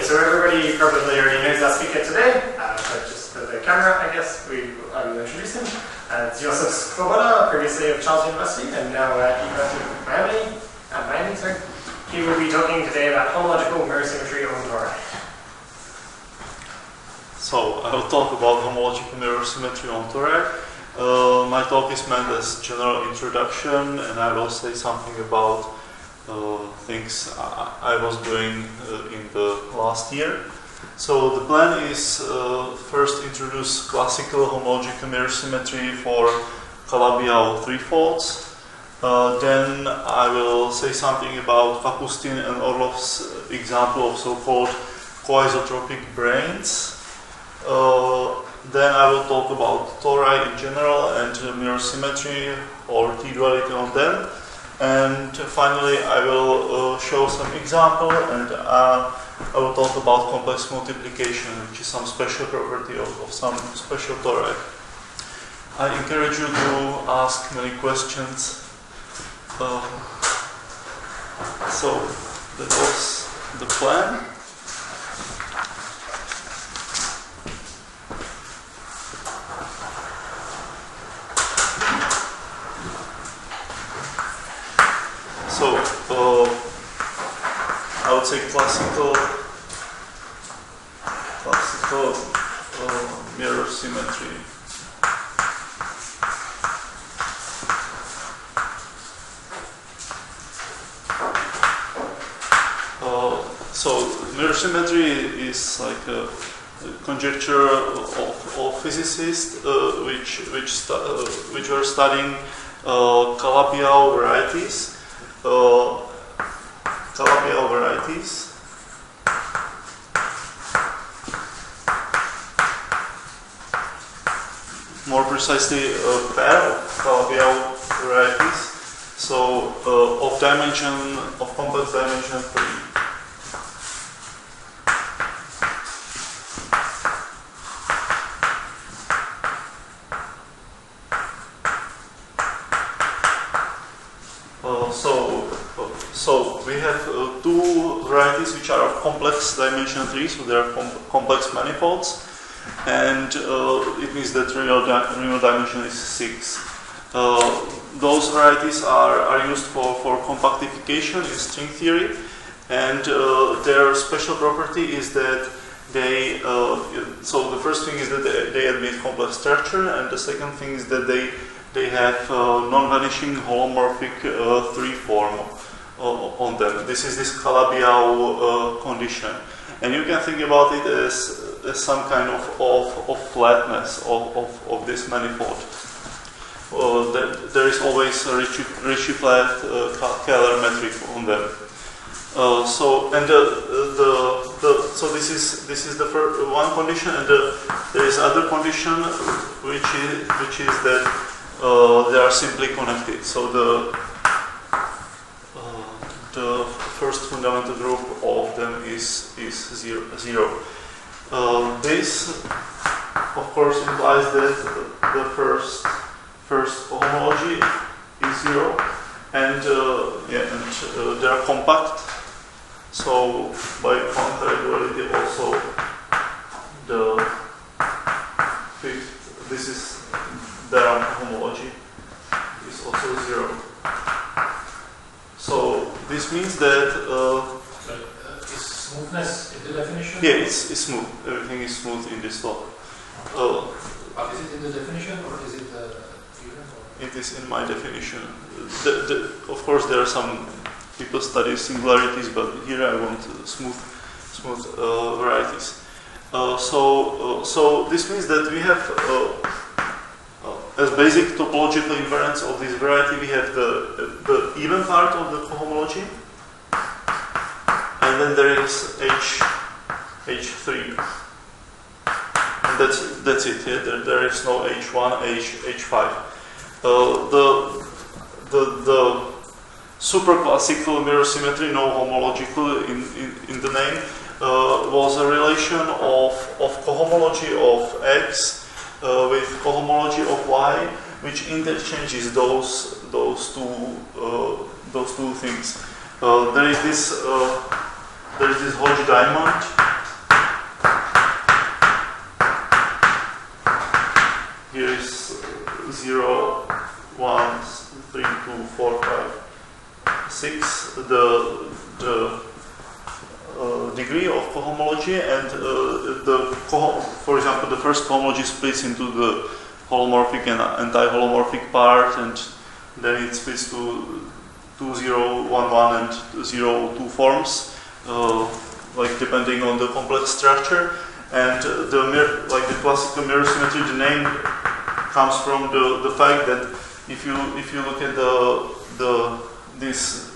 so everybody probably already knows our speaker today, but just for the camera, I guess, I will introduce him. It's Josef Svoboda, previously of Charles University, and now at University of Miami. He will be talking today about homological mirror symmetry on tori. So, I will talk about homological mirror symmetry on tori. My talk is meant as general introduction, and I will say something about things I was doing in the last year. So the plan is first introduce classical homological mirror symmetry for Calabi-Yau threefolds. Then I will say something about Kapustin and Orlov's example of so-called coisotropic branes. Then I will talk about tori in general and mirror symmetry or T-duality on them. And finally, I will show some example, and I will talk about complex multiplication, which is some special property of some special tori. I encourage you to ask many questions. So that was the plan. So, I would say classical mirror symmetry. So, mirror symmetry is like a conjecture of physicists which were studying Calabi-Yau varieties. Calabi-Yau varieties. More precisely, a pair of Calabi-Yau varieties. So, of complex dimension 3. So we have two varieties which are of complex dimension 3, so they are complex manifolds, and it means that real dimension is 6. Those varieties are used for compactification in string theory, and their special property is that they, so the first thing is that they admit complex structure, and the second thing is that they have non-vanishing holomorphic 3 form on them. This is this Calabi-Yau condition, and you can think about it as some kind of flatness of this manifold. There is always a Ricci-flat Kähler metric on them. So this is the first one condition, and there is other condition which is that they are simply connected. So the first fundamental group of them is zero. This, of course, implies that the first homology is zero, and they are compact. So by contrariety, also the fifth, this is their homology, is also zero. So this means that is smoothness in the definition? Yeah, it's smooth. Everything is smooth in this law. But is it in the definition, or is it even? It is in my definition. Of course, there are some people study singularities, but here I want smooth varieties. So this means that we have as basic topological invariance of this variety, we have the even part of the cohomology, and then there is H3, and that's it. Yeah? There is no H1, H5. The superclassical mirror symmetry, no homological in the name, was a relation of cohomology of X with cohomology of Y, which interchanges those two things. There is this Hodge diamond degree of cohomology, and for example, the first cohomology splits into the holomorphic and anti-holomorphic part, and then it splits to 2, 0, 1, 1 and 0, 2 forms, like depending on the complex structure. And like the classical mirror symmetry, the name comes from the fact that if you look at this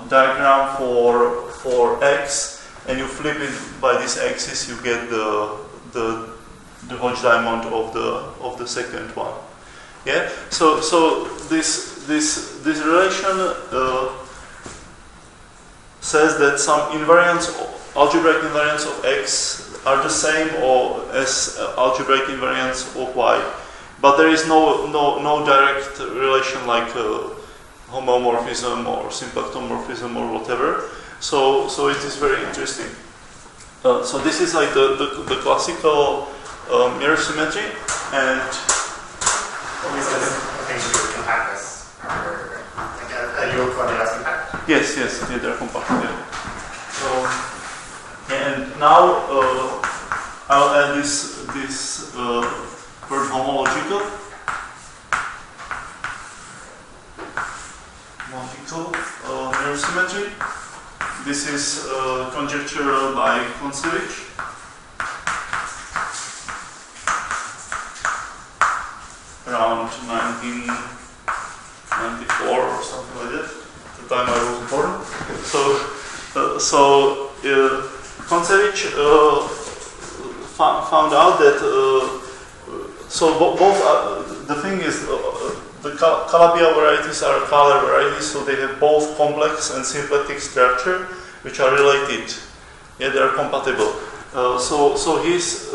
diagram for X, and you flip it by this axis, you get the Hodge diamond of the second one. Yeah. So this relation says that some algebraic invariants of X are the same or as algebraic invariants of Y, but there is no direct relation like homomorphism or symplectomorphism or whatever. So it is very interesting. So this is like the classical mirror symmetry, and things to do with compactness. You pointed out compact? Yes, yeah, they're compact. Yeah. So, and now I'll add this word homological. Mirror symmetry. This is conjecture by Koncevich. Around 1994 or something like that. At the time I was born. So Koncevich found out that both the thing is the Calabi-Yau varieties are Kähler varieties, so they have both complex and symplectic structure, which are related. Yeah, they are compatible. So his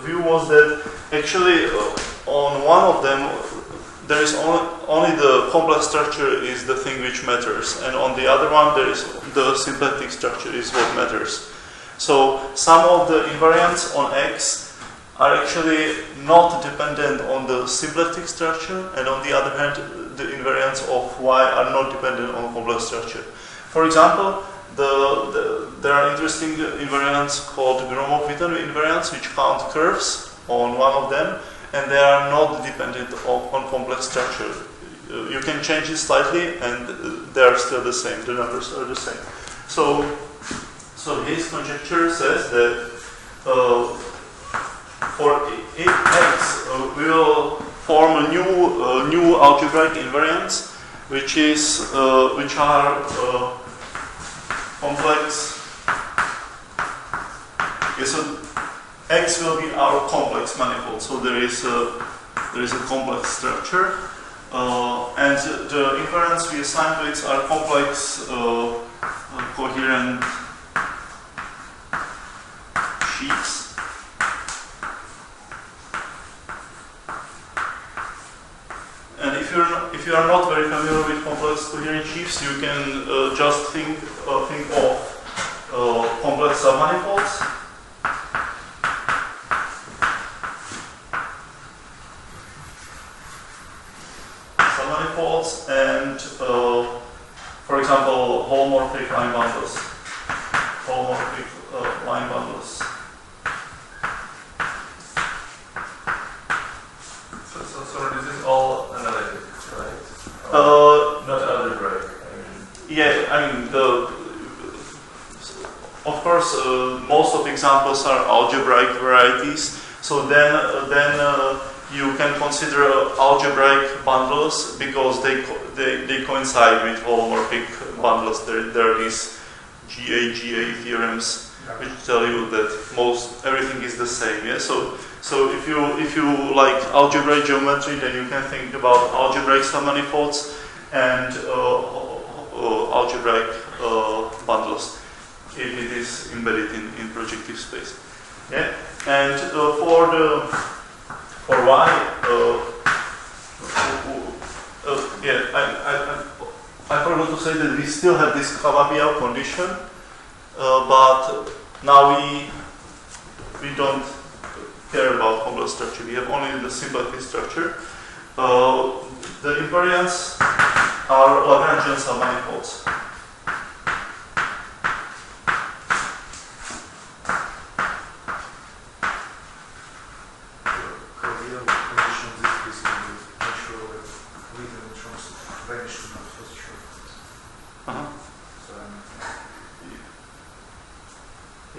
view was that actually on one of them there is only the complex structure is the thing which matters, and on the other one there is the symplectic structure is what matters. So some of the invariants on X are actually not dependent on the symplectic structure, and on the other hand, the invariants of Y are not dependent on complex structure. For example, there are interesting invariants called Gromov-Witten invariants, which count curves on one of them, and they are not dependent on complex structure. You can change it slightly, and they are still the same. The numbers are the same. So his conjecture says that for X, we will form a new algebraic invariants, which are complex. Okay, so X will be our complex manifold. So there is a complex structure, and the invariants we assign to X are complex coherent sheaves. And if you are not very familiar with complex coherent sheaves, you can just think of complex submanifolds. Submanifolds and, for example, holomorphic line bundles. Holomorphic line bundles. So this is all analytic, right? Not algebraic. Of course, most of the examples are algebraic varieties. So then you can consider algebraic bundles because they coincide with holomorphic bundles. There are these GA theorems which tell you that everything is the same. Yeah. So if you like algebraic geometry, then you can think about algebraic submanifolds and algebraic bundles if it is embedded in projective space. Yeah. And for Y, I forgot to say that we still have this Calabi-Yau condition, but now we don't care about complex structure. We have only the symplectic structure. The invariants are Lagrangian submanifolds.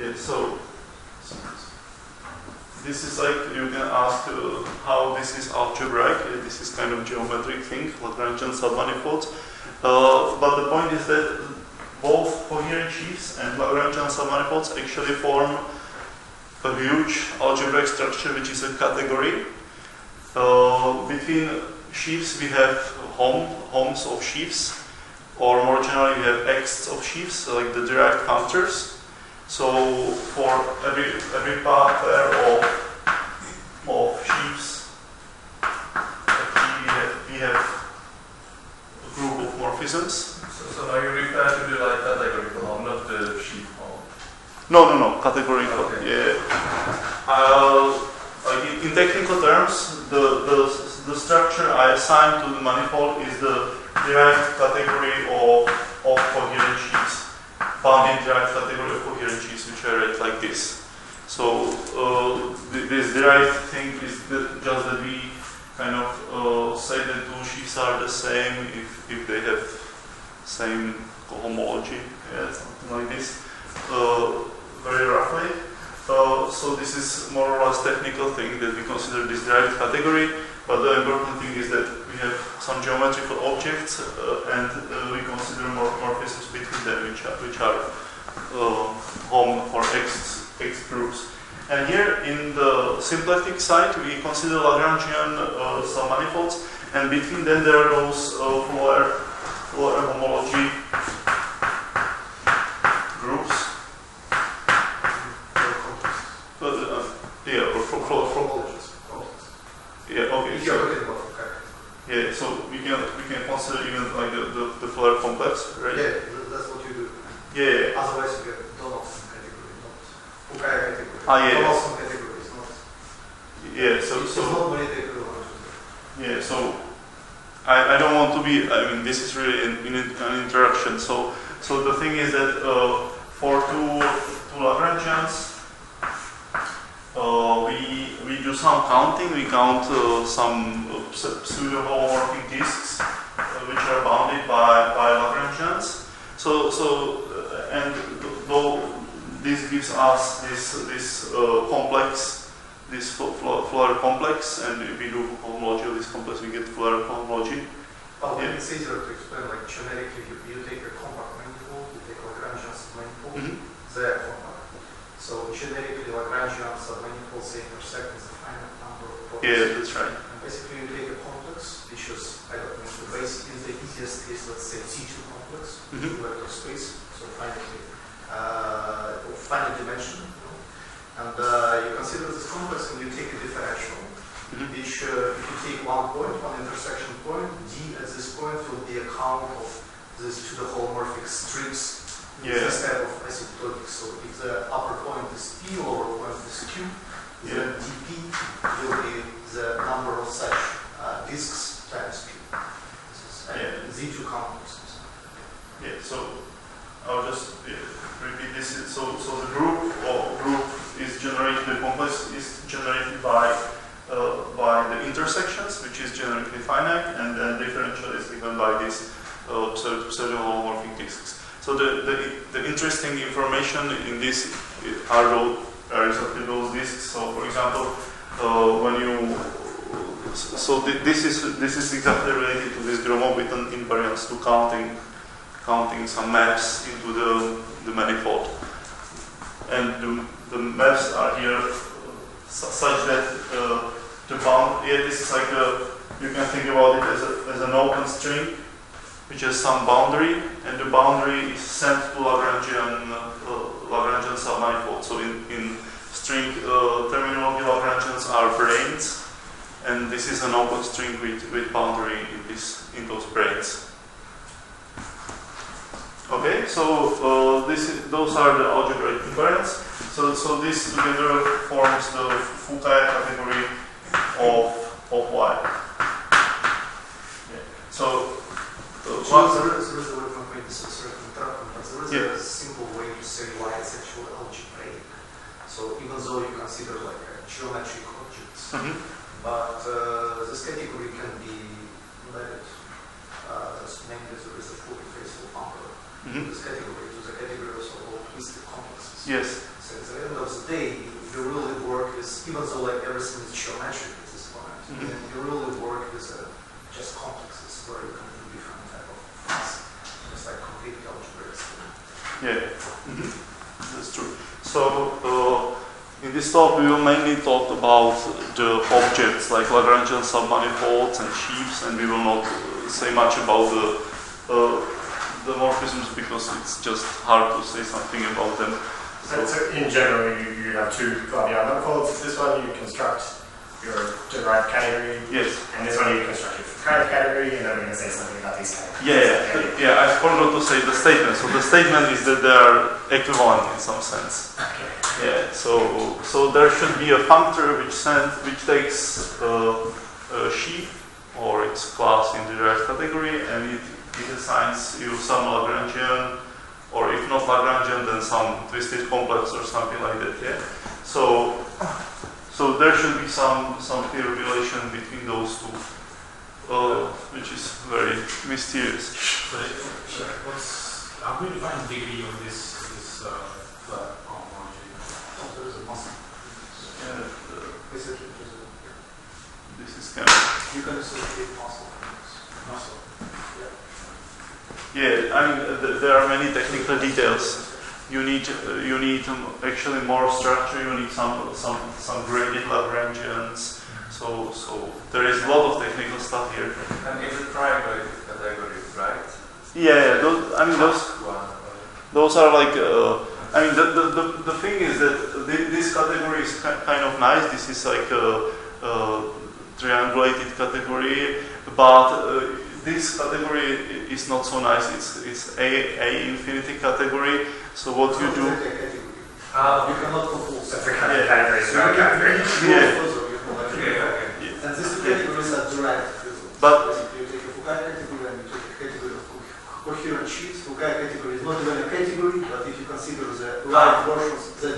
Yeah, so this is like, you can ask how this is algebraic. This is kind of geometric thing, Lagrangian submanifolds. But the point is that both coherent sheaves and Lagrangian submanifolds actually form a huge algebraic structure, which is a category. Between sheaves we have homes of sheaves, or more generally we have X of sheaves, like the derived functors. So for every pair of sheaves, we have a group of morphisms. So now you refer to the like categorical home, not the sheaf home. No, categorical. Okay. Yeah. Like in technical terms, the structure I assign to the manifold is the derived category of coherent sheaves, bounding derived category of coherent sheaves, which I write like this. So this derived thing is just that we kind of say that two sheaves are the same if they have same cohomology, yeah, something like this, very roughly. So this is more or less technical thing that we consider this derived category, but the important thing is that we have some geometrical objects and we consider morphisms between them, which are home for X groups. And here in the symplectic side we consider Lagrangian submanifolds, and between them there are those Floer homology groups. Yeah, or yeah, okay. Yeah, so we can consider even like the Floer complex, right? Yeah, that's what you do. Yeah. Otherwise you get Donaldson category, not Fukaya category. Yeah. Donaldson category is not. Yeah, It's not monetary equivalent. Yeah, so I don't want to be. I mean, this is really an introduction. So the thing is that for two Lagrangians, we do some counting. We count some pseudo-homomorphic disks which are bounded by Lagrangians. And though this gives us this complex, this Floer complex, and if we do homology of this complex, we get Floer homology. Well, yeah. It's easier to explain, like generically, you take a compact manifold, you take Lagrangian submanifold, they are compact. So generically, Lagrangian submanifolds they intersect with a finite number of points. Yeah, that's right. And basically, you take a complex, which is, I don't know, the base in the easiest case, let's say C2 complex, vector space, so finite dimension. And you consider this complex and you take a differential, which if you take one intersection point, D at this point will be a count of these pseudo-holomorphic strips with this type of asymptotic. So if the upper point is P, lower point is Q, then dP will be the number of such disks times Q. This is Z2 complexes. Yeah, so I'll just repeat this. So the group is generated, the complex is generated by the intersections, which is generically finite, and then differential is given by these pseudo-homomorphic disks. So the interesting information in this are exactly those disks. So for example, this is exactly related to this Gromov-Witten invariance, to counting some maps into the manifold, and the maps are here such that the bound. Yeah, this is like you can think about it as an open string which has some boundary, and the boundary is sent to Lagrangian submanifold. So in string terminology, Lagrangians are branes, and this is an open string with boundary in those branes. Okay, so those are the algebraic invariants. So this together forms the Fukaya category of Y. Yeah. So there is a way from this certain term, but there is a simple way to say why it's actually algebraic. So even though you consider like geometric objects, but this category can be related. Namely, there is a full facial number. This category to the category of so-called twisted complexes. Yes. So So at the end of the day, you really work with, even though like everything is geometric at this point, you really work with just complexes where you can do different type of things, just like complete algebras. Yeah, that's true. So in this talk we will mainly talk about the objects like Lagrangian submanifolds and sheaves, and we will not say much about the morphisms because it's just hard to say something about them. So in general, you have two Flavian manifolds. This one you construct your derived category. Yes. And this one you construct your Prague category, and then we're going to say something about these categories. Yeah. I forgot to say the statement. So the statement is that they are equivalent in some sense. Okay. Yeah. So there should be a functor which takes a sheaf or its class in the derived category, and it assigns you some Lagrangian, or if not Lagrangian, then some twisted complex or something like that. Yeah. So there should be some clear relation between those two, which is very mysterious. How do you define degree of this flat homology? There is a muscle. Basically, This is kind of, you can associate muscle from this. Muscle. yeah. I mean, there are many technical details. You need actually more structure. You need some graded Lagrangians. So there is a lot of technical stuff here. And is it triangulated category, right? Yeah. Those are like. I mean, the thing is that this category is kind of nice. This is like a triangulated category, but this category is not so nice. It's a infinity category. So what you do? You cannot compose. That's a kind of category. So you can Yeah. Okay. And these two categories are derived. But you take a Foucault category and you take a category of coherent sheets. Foucault category is not even a category, but if you consider the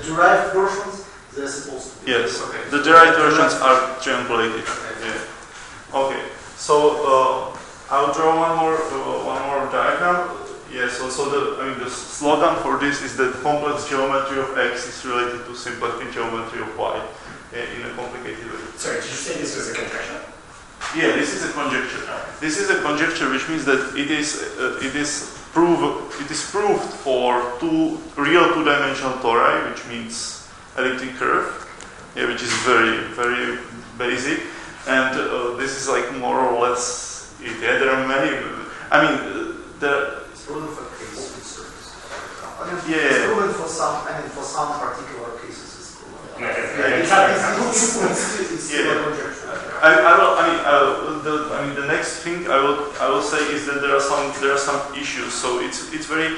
derived versions, they're supposed to be. yes, Okay. the derived versions are triangulated. Yeah. Okay. So I'll draw one more diagram. Yeah. So the slogan for this is that complex geometry of X is related to symplectic geometry of Y in a complicated way. Sorry, did you say this was a conjecture? Yeah, this is a conjecture. This is a conjecture, which means that it is proved for real two-dimensional tori, which means elliptic curve, yeah, which is very, very basic, and this is like more or less it. Yeah, there are many. I mean, It's proven for case surface. Yeah. It's proven for some. I mean, for some particular cases, it's proven. It's still a conjecture. The next thing I will say is that there are some issues. So it's very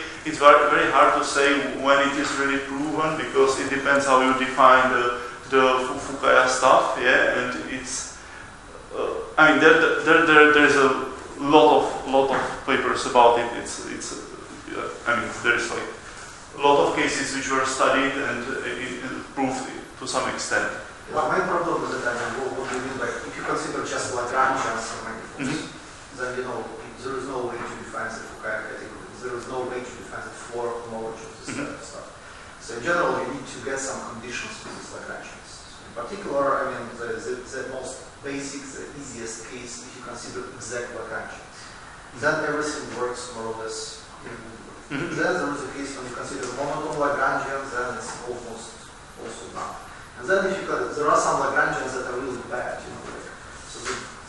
hard to say when it is really proven, because it depends how you define the Fukaya stuff. Yeah, and it's there is a lot of papers about it. There's like a lot of cases which were studied and proved to some extent. Well, my problem is that what do you mean by, if you consider just Lagrangians or manifolds, then there is no way to define the Foucault category. There is no way to define the four homologies, this type of stuff. So in general, you need to get some conditions for these Lagrangians. In particular, the most basic, the easiest case, if you consider exact Lagrangians, then everything works more or less. Then there is a case when you consider monotone Lagrangians, then it's almost also done. And then there are some Lagrangians that are really bad, so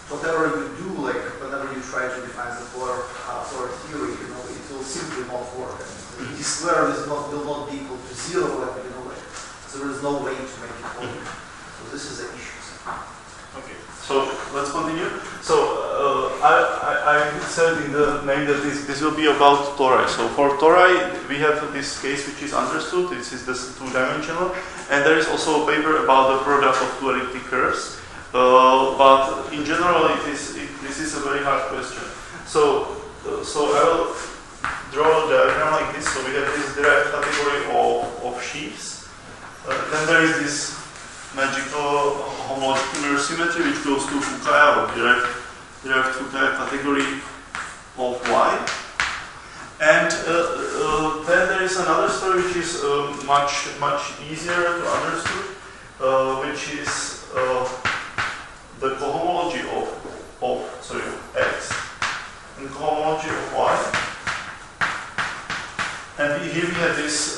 whatever you do, whenever you try to define the polar theory, it will simply not work. And d squared will not be equal to 0, so there is no way to make it work. So this is the issue. Okay, so let's continue. So I said in the name that this will be about tori. So for tori, we have this case which is understood. This is this two-dimensional, and there is also a paper about the product of two elliptic curves. But in general, this is a very hard question. So I will draw a diagram like this. So we have this derived category of sheaves. Then there is this magical homological mirror symmetry which goes to Fukaya, or derived Fukaya category of Y. And then there is another story which is much easier to understand, which is the cohomology of x and cohomology of y. And here we have this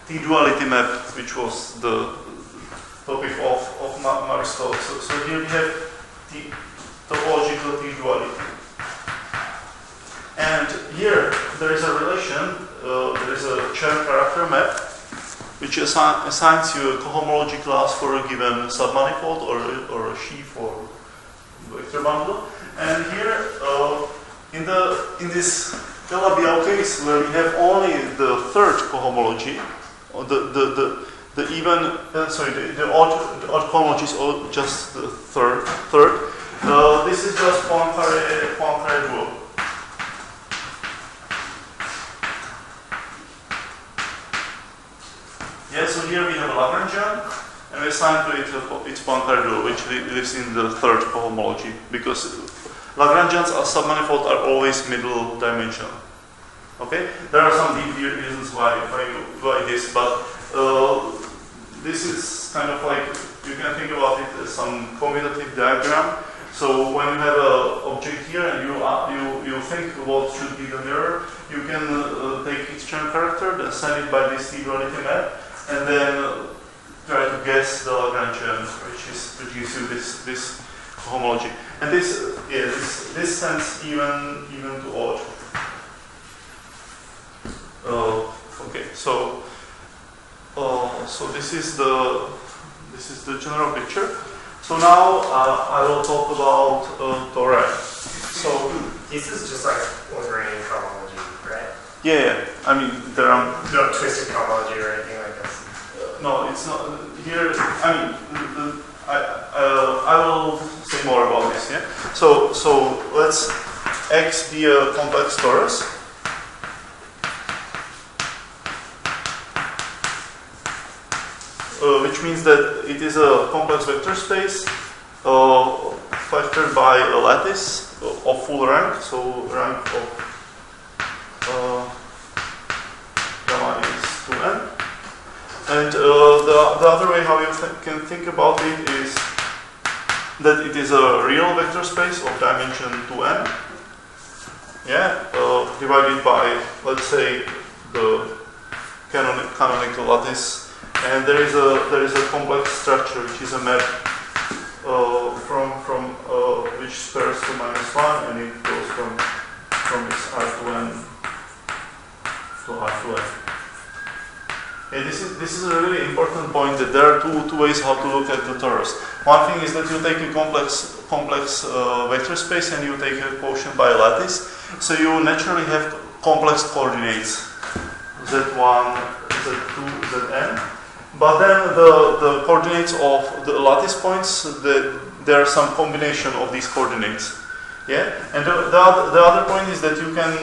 T-duality map, which was the topic of Mark's talk. So here we have the topological T-duality. And here there is a relation, there is a Chern character map, which assigns you a cohomology class for a given submanifold or a sheaf or vector bundle. And here, in this Delabial case, where we have only the third cohomology, or the odd cohomology is just the third. This is just Poincare duo. Yeah, so here we have a Lagrangian, and we assign to it its Poincare duo, which lives in the third cohomology, because Lagrangians as submanifold are always middle dimensional. Okay, there are some deep reasons why this, but this is kind of like, you can think about it as some commutative diagram. So when you have an object here and you think what should be the mirror, you can take its Chern character, then send it by this T-duality map, and then try to guess the Lagrangian, which gives you this homology. And this sends even to odd. Okay, so this is the general picture. So now I will talk about tori. So this is just like Lagrangian cohomology, right? Yeah. I mean, there are no twisted cohomology or anything like this. No, it's not here. I mean, I will say more about this. Yeah. So let's X be a complex torus. Which means that it is a complex vector space factored by a lattice of full rank. So rank of gamma is 2n. And the other way how you can think about it is that it is a real vector space of dimension 2n. Yeah, divided by, let's say, the canonical lattice. And there is a complex structure which is a map from which spares to -1, and it goes from its R2n to R2n. Yeah, this is a really important point, that there are two ways how to look at the torus. One thing is that you take a complex vector space and you take a quotient by a lattice, so you naturally have complex coordinates z1, z2, zn. But then the coordinates of the lattice points, there are some combination of these coordinates. Yeah, and the other point is that you can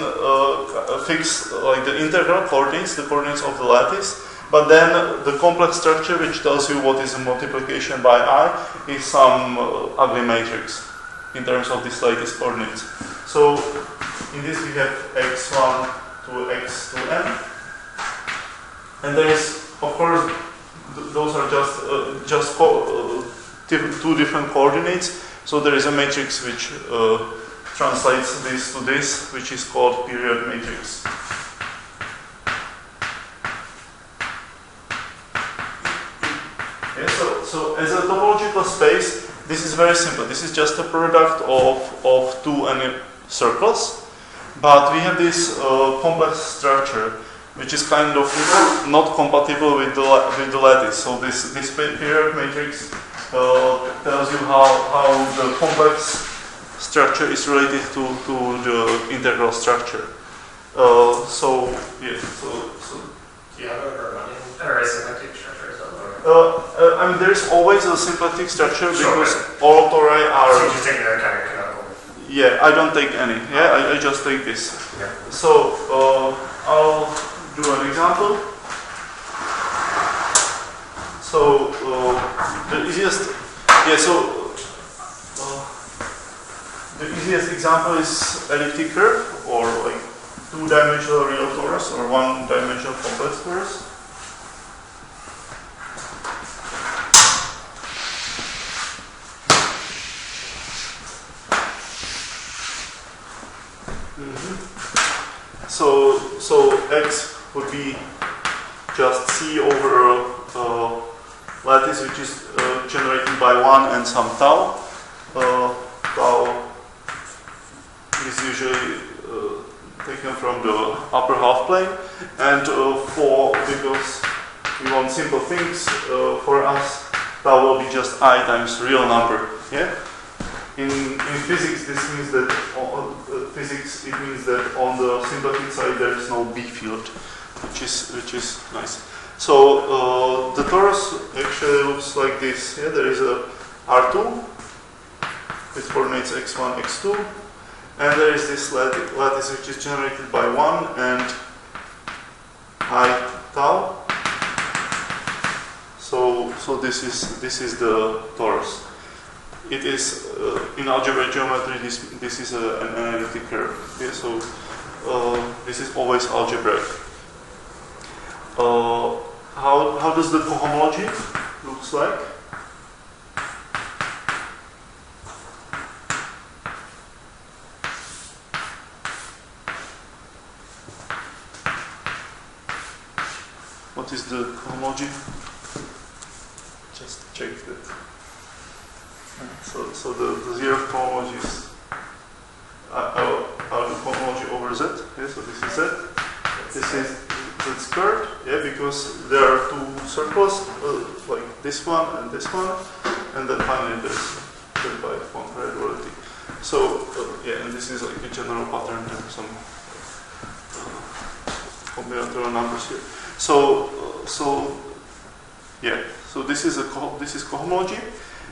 fix like the integral coordinates, the coordinates of the lattice, but then the complex structure which tells you what is a multiplication by I is some ugly matrix in terms of these lattice coordinates. So in this we have x1 to x to n, and there is, of course, those are just two different coordinates. So there is a matrix which translates this to this, which is called period matrix. Yeah, so as a topological space, this is very simple. This is just a product of two circles, but we have this complex structure, which is kind of not compatible with the lattice. So this period matrix tells you how the complex structure is related to the integral structure. So do you have a Riemannian or a symplectic structure as well? I mean, there is always a symplectic structure because all tori are. So you just take the kind of canonical. Yeah, I don't take any. Yeah, I just take this. Yeah. So I'll do an example. So the easiest example is elliptic curve, or like two-dimensional real torus or one-dimensional complex torus. So X would be just C over lattice which is generated by 1 and some tau. Tau is usually taken from the upper half plane, and because we want simple things, for us tau will be just I times real number. Yeah. In physics, this means that it means that on the symplectic side there is no B field, which is nice. So the torus actually looks like this. Yeah, there is a R2 with coordinates x1, x2, and there is this lattice which is generated by 1 and I tau. So this is the torus. It is in algebraic geometry. This is an analytic curve. Okay, so this is always algebraic. How does the cohomology looks like? What is the cohomology? Just check that. So the zero cohomology is I'll do cohomology over Z. Yeah, so this is Z. This is Z squared. Yeah, because there are two circles like this one, and then finally there's Z by Poincare duality. So yeah, and this is like a general pattern. There are some combinatorial numbers here. So yeah. So this is cohomology.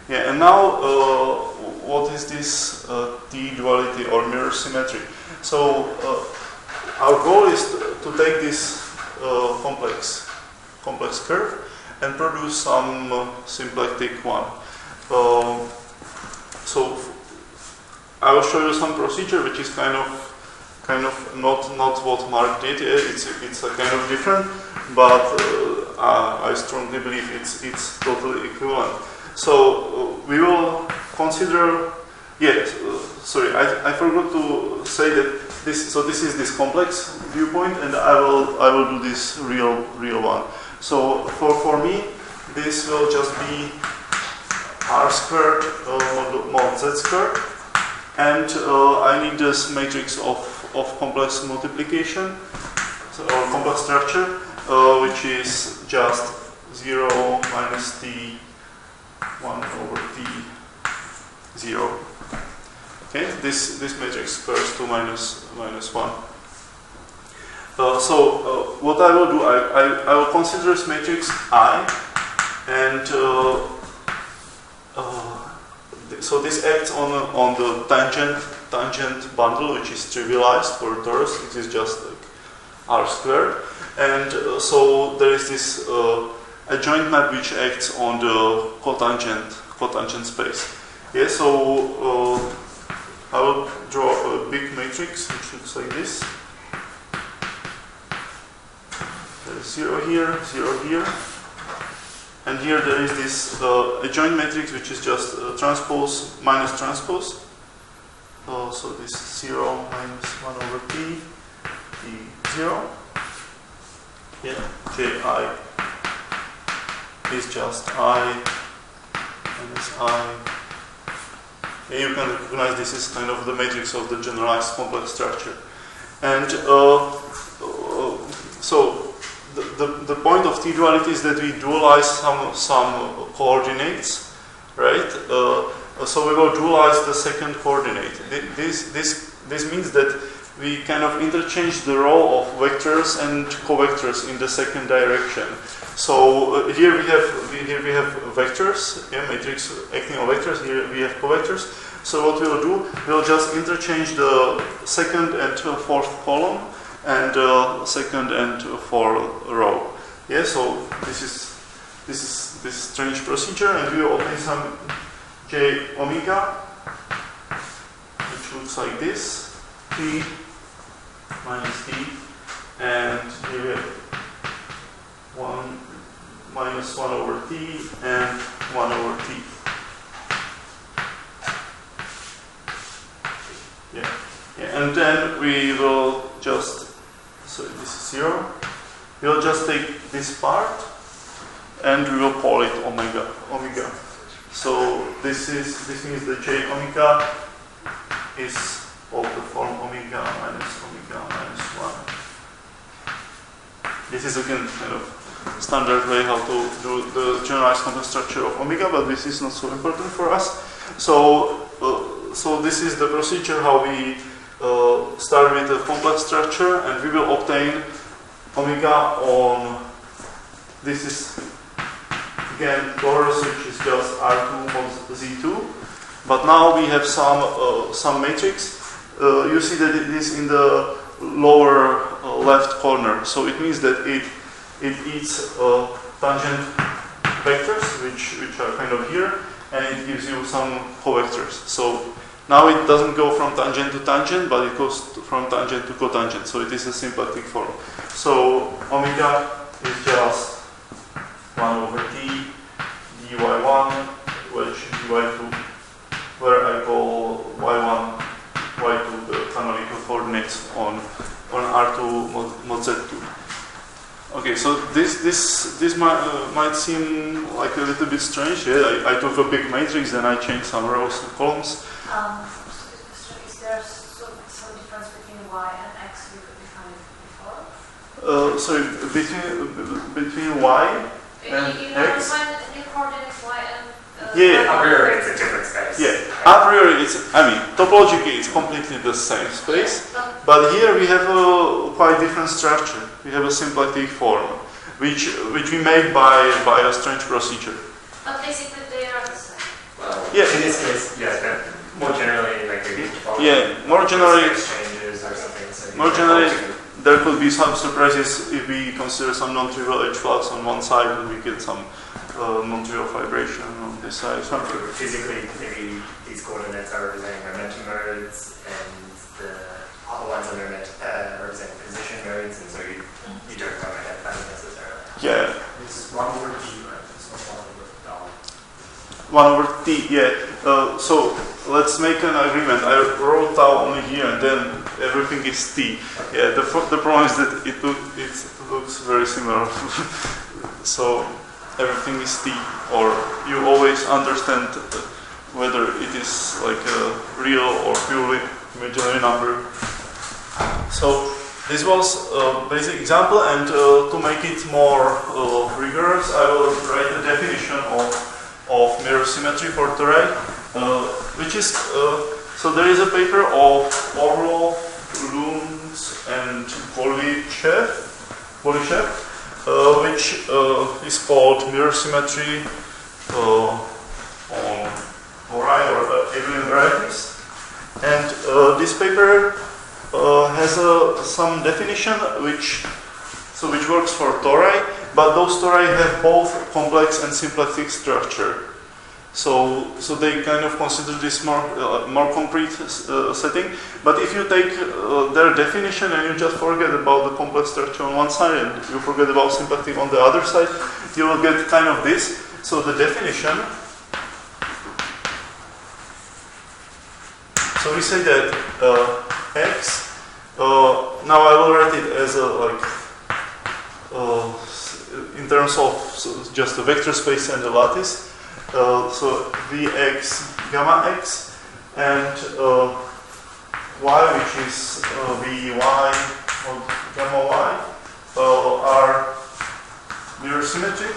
Yeah, and now what is this T duality or mirror symmetry? So our goal is to take this complex curve and produce some symplectic one. So I will show you some procedure which is kind of not what Mark did. It's a kind of different, but I strongly believe it's totally equivalent. So we will consider. Yes, sorry, I forgot to say that this. So this is this complex viewpoint, and I will do this real one. So for me, this will just be R squared mod Z squared, and I need this matrix of complex multiplication, or complex structure, which is just 0 minus T 1 over T 0. Okay, this matrix squares to minus 1. So what I will do, I will consider this matrix I, and so this acts on the tangent bundle, which is trivialized for torus. It is just like R squared, and so there is this a joint map which acts on the cotangent space. Yeah, so I will draw a big matrix which looks like this. There is 0 here, 0 here, and here there is this a joint matrix which is just transpose minus transpose. So this 0 minus 1 over T 0. Yeah, Ji is just I minus I. And you can recognize this is kind of the matrix of the generalized complex structure. And so the point of T duality is that we dualize some coordinates, right? So we will dualize the second coordinate. This means that we kind of interchange the role of vectors and covectors in the second direction. So here we have vectors, yeah, matrix acting on vectors. Here we have covectors. So what we'll do, we'll just interchange the second and fourth column and second and fourth row. Yeah. So this is this strange procedure, and we will obtain some J omega, which looks like this. T minus t, and here 1 minus 1 over t and 1 over t. And then we will just, so this is 0, we will just take this part and we will call it omega. So this means that j omega is of the form omega minus 1. This is again kind of standard way how to do the generalized complex structure of omega, but this is not so important for us. So this is the procedure how we start with a complex structure, and we will obtain omega on, this is again torus, which is just R2 mod Z2, but now we have some matrix. You see that it is in the lower left corner, so it means that it eats tangent vectors, which are kind of here, and it gives you some covectors. So now it doesn't go from tangent to tangent, but it goes from tangent to cotangent. So it is a symplectic form. So omega is just 1 over t dy1, which dy2, where I call y1, y2 the canonical coordinates on R2 mod Z2. Okay, so this might seem like a little bit strange. Yeah, I took a big matrix, then I changed some rows and columns. Is there some difference between y and x you could define before? Sorry, between y and you x? When you coordinate y and yeah. A priori it's a different space. Yeah, a priori topologically it's completely the same space, but here we have a quite different structure. We have a symplectic form, which we make by a strange procedure. But basically they are the same. Well, yeah. In this case, yes, but more generally, like maybe more generally, exchanges or something. So more generally, there could be some surprises if we consider some non-trivial edge flux on one side and we get some non-trivial vibration on this side. So physically, maybe these coordinates are representing momentum modes, and the other ones on their represent position modes, and so you don't go ahead that necessarily. Yeah. It's 1 over t, right? It's not 1 over tau. 1 over t, yeah. So let's make an agreement. I wrote tau only here, and then everything is t. Yeah. The problem is that it looks very similar. So everything is t, or you always understand whether it is like a real or purely imaginary number. So this was a basic example, and to make it more rigorous, I will write a definition of mirror symmetry for tori, which is, so there is a paper of Orlov, Luns, and Polishev, which is called Mirror Symmetry on tori or abelian varieties. And this paper has some definition which works for tori, but those tori have both complex and symplectic structure. So they kind of consider this more concrete setting. But if you take their definition and you just forget about the complex structure on one side and you forget about symplectic on the other side, you will get kind of this. So the definition. So we say that x. Now I will write it as in terms of just a vector space and a lattice. So Vx gamma x and y, which is Vy or gamma y, are mirror symmetric.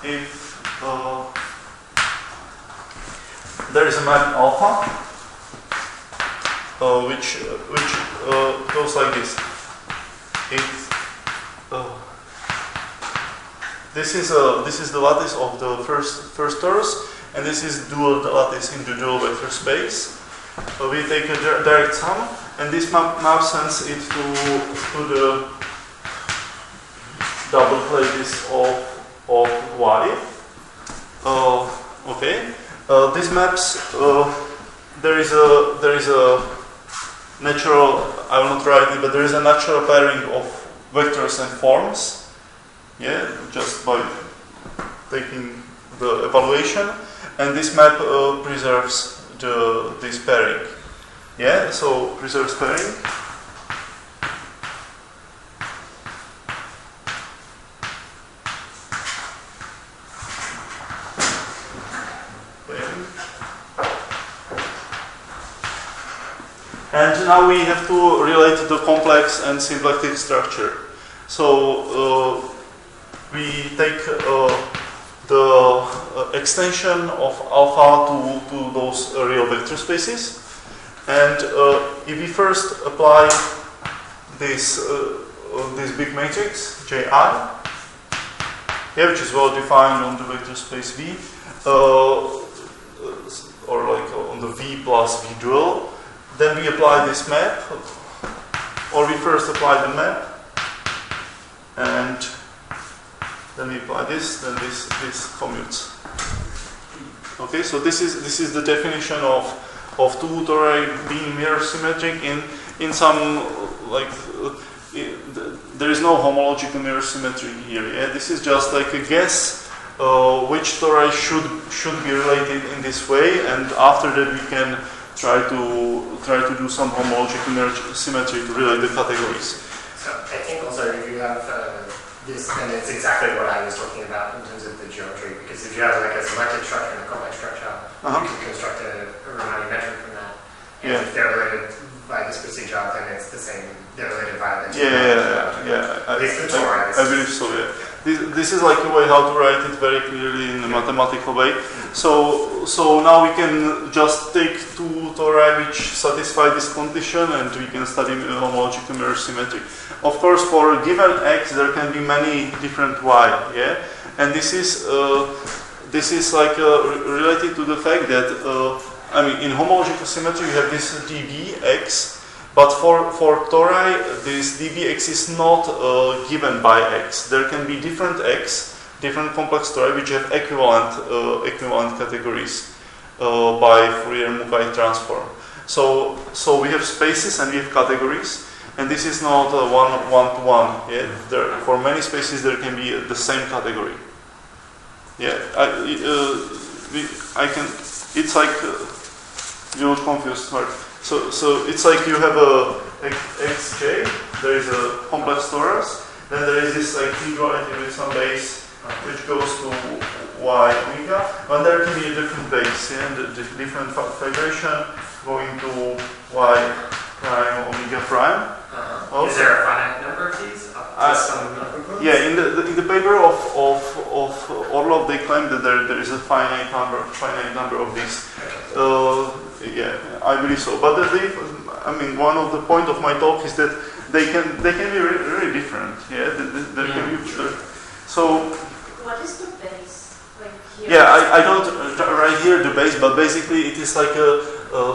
If there is a map alpha, which goes like this. This is the lattice of the first torus, and this is dual lattice in the dual vector space. We take a direct sum, and this map sends it to the double lattice of y. Okay. These maps, there is a natural, I will not write it, but there is a natural pairing of vectors and forms. Yeah, just by taking the evaluation, and this map preserves this pairing. Yeah, so preserves pairing. And now we have to relate the complex and symplectic structure. So we take the extension of alpha to those real vector spaces, and if we first apply this big matrix Ji, yeah, which is well defined on the vector space V, or like on the V plus V dual. Then we apply this map, or we first apply the map, and then we apply this, then this commutes. Okay, so this is the definition of two tori being mirror symmetric in some, like, there is no homological mirror symmetry here. Yeah, this is just like a guess which tori should be related in this way, and after that we can try to do some homological mirror symmetry to relate the categories. So I think also if you have this, and it's exactly what I was talking about in terms of the geometry, because if you have like a selected structure and a complex structure, you can construct a Riemannian metric from that. And if they're related by this procedure, then it's the same. They're related by the Yeah. At least the tori. I believe so. Yeah. This is like a way how to write it very clearly in a mathematical way. So now we can just take two tori which satisfy this condition, and we can study homological mirror symmetry. Of course, for a given x, there can be many different y. Yeah, and this is like related to the fact that I mean, in homological symmetry, you have this dbx. But for tori, this dbx is not given by x. There can be different x, different complex tori, which have equivalent categories by Fourier-Mukai transform. So we have spaces and we have categories, and this is not one-to-one. Yeah, for many spaces there can be the same category. Yeah, I can. It's like you're not confused, right? So it's like you have a xj, there is a complex torus, then there is this like t duality with some base which goes to y omega, and there can be a different base, and the different vibration going to y prime omega prime. Is there a finite number of these? Yeah, in the paper of Orlov, they claim that there is a finite number of these. Yeah, I believe so. But I mean, one of the point of my talk is that they can be really different. Yeah, there can be. So. What is the base? Like here? Yeah, I don't write here the base, but basically it is like a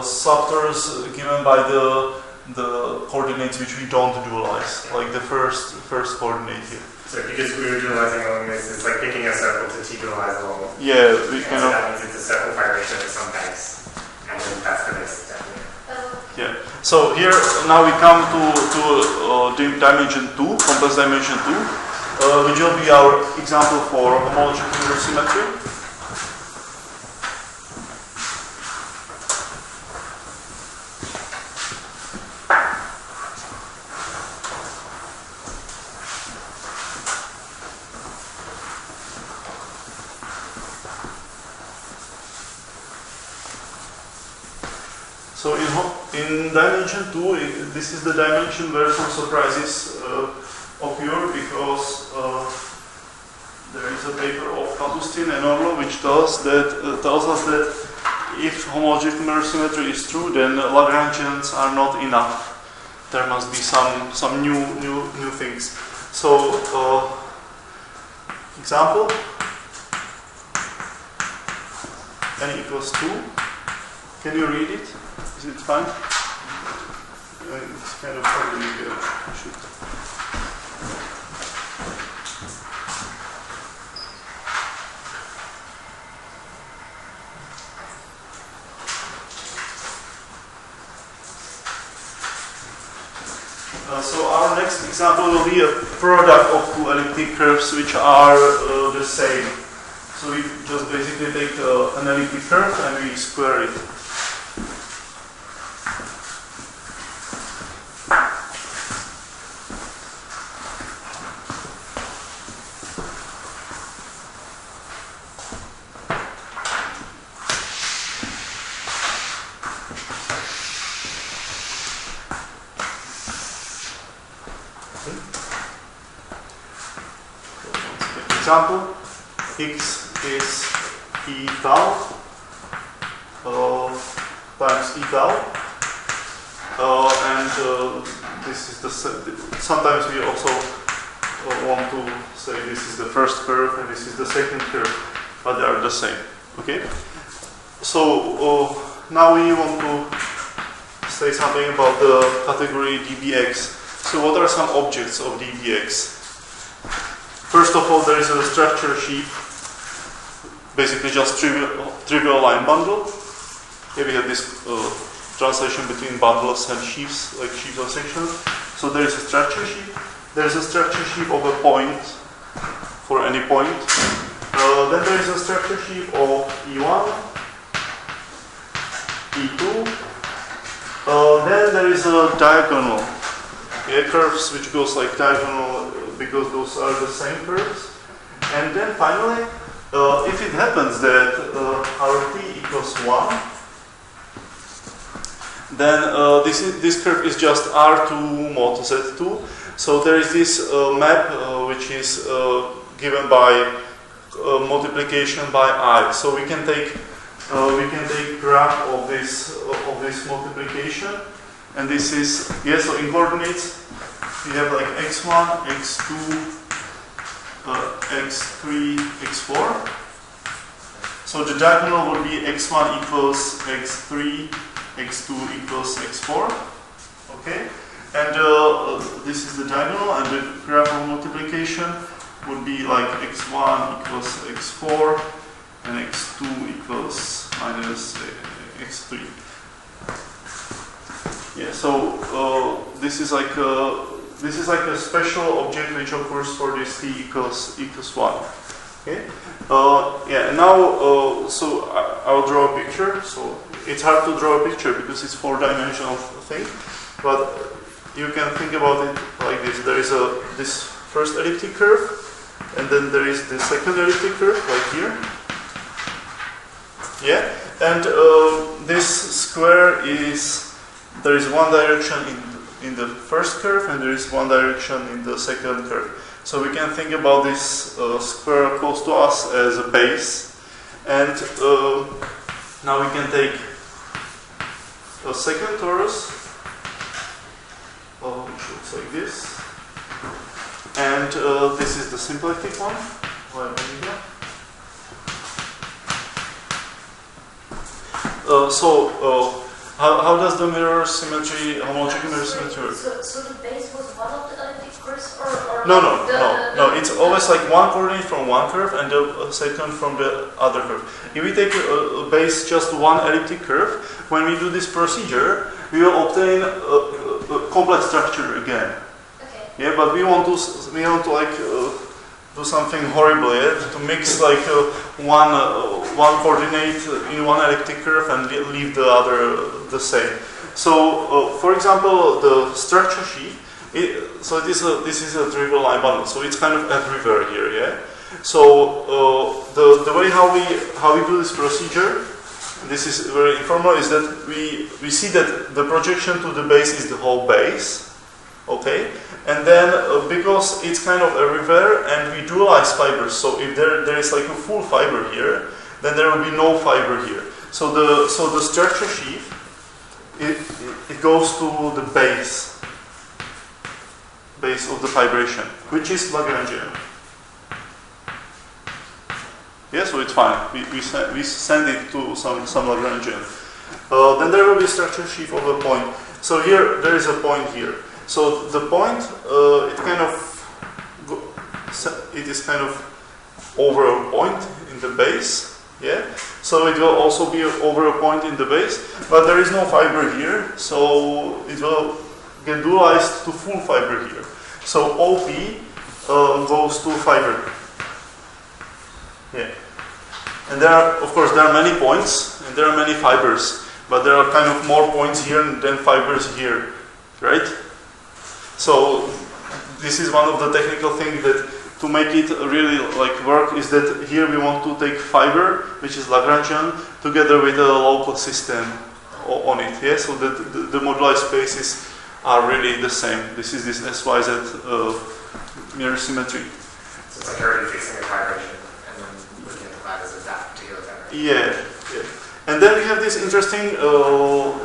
subtors given by the coordinates which we don't dualize, like the first coordinate here. So because we were dualizing along this, it's like picking a circle to t-dualize along. Yeah, we kind so of. that means it's a circle vibration of some base, and then that's the base exactly. Yeah. So here now we come to dimension 2, complex dimension 2, which will be our example for homological mirror symmetry. So in dimension 2, this is the dimension where some surprises occur, because there is a paper of Kapustin and Orlov which tells us that if homological mirror symmetry is true, then Lagrangians are not enough. There must be some new things. So example, n equals 2. Can you read it? Is it fine? It's kind of probably I should. So our next example will be a product of two elliptic curves which are the same. So we just basically take an elliptic curve and we square it. Example, x is e tau times e tau, and this is the sometimes we also want to say this is the first curve and this is the second curve, but they are the same. Okay. So now we want to say something about the category dbx. So what are some objects of dbx? First of all, there is a structure sheet, basically just trivial line bundle. Here we have this translation between bundles and sheaves, like sheaves or sections. So there is a structure sheet. There is a structure sheet of a point for any point. Then there is a structure sheet of E1, E2. Then there is a diagonal. Curves which goes like diagonal because those are the same curves. And then finally, if it happens that our t equals 1, then this curve is just R2 mod Z2. So there is this map which is given by multiplication by I. So we can take graph of this multiplication, and this is so in coordinates we have like x1, x2, x3, x4. So the diagonal would be x1 equals x3, x2 equals x4. Okay, and this is the diagonal, and the graph of multiplication would be like x1 equals x4 and x2 equals minus x3. Yeah, so this is like a special object which occurs for this t equals 1. Okay. And now so I'll draw a picture. So it's hard to draw a picture because it's 4-dimensional thing, but you can think about it like this. There is this first elliptic curve, and then there is the second elliptic curve right here. Yeah, and this square there is one direction in the first curve, and there is one direction in the second curve. So we can think about this square close to us as a base, and now we can take a second torus, which looks like this, and this is the symplectic one. How does the mirror symmetry, homologic mirror symmetry work? So the base was one of the elliptic curves, or No. It's always like one coordinate from one curve and the second from the other curve. If we take a base just one elliptic curve, when we do this procedure, we will obtain a complex structure again. Okay. Yeah, but we want to like do something horrible, to mix like one coordinate in one elliptic curve and leave the other the same. So, for example, the structure sheet. This is a trivial line bundle, so it's kind of everywhere here. Yeah. So the way how we do this procedure, this is very informal, is that we see that the projection to the base is the whole base. Okay. And then because it's kind of everywhere, and we dualize fibers, so if there is like a full fiber here, then there will be no fiber here. So the structure sheet it goes to the base of the fibration, which is Lagrangian. Yeah, so it's fine. We send it to some Lagrangian. Then there will be a structure sheet of a point. So here there is a point here. So the point, it is kind of over a point in the base, yeah. So it will also be over a point in the base, but there is no fiber here, so it will get dualized to full fiber here. So OP goes to fiber. Yeah. And there are, of course, there are many points and there are many fibers, but there are kind of more points here than fibers here, right? So this is one of the technical things that to make it really like work is that here we want to take fiber, which is Lagrangian, together with a local system on it. Yeah, so that the moduli spaces are really the same. This is this SYZ mirror symmetry. So it's like already fixing a vibration and then looking at the values of that particular vibration. Yeah. And then we have these interesting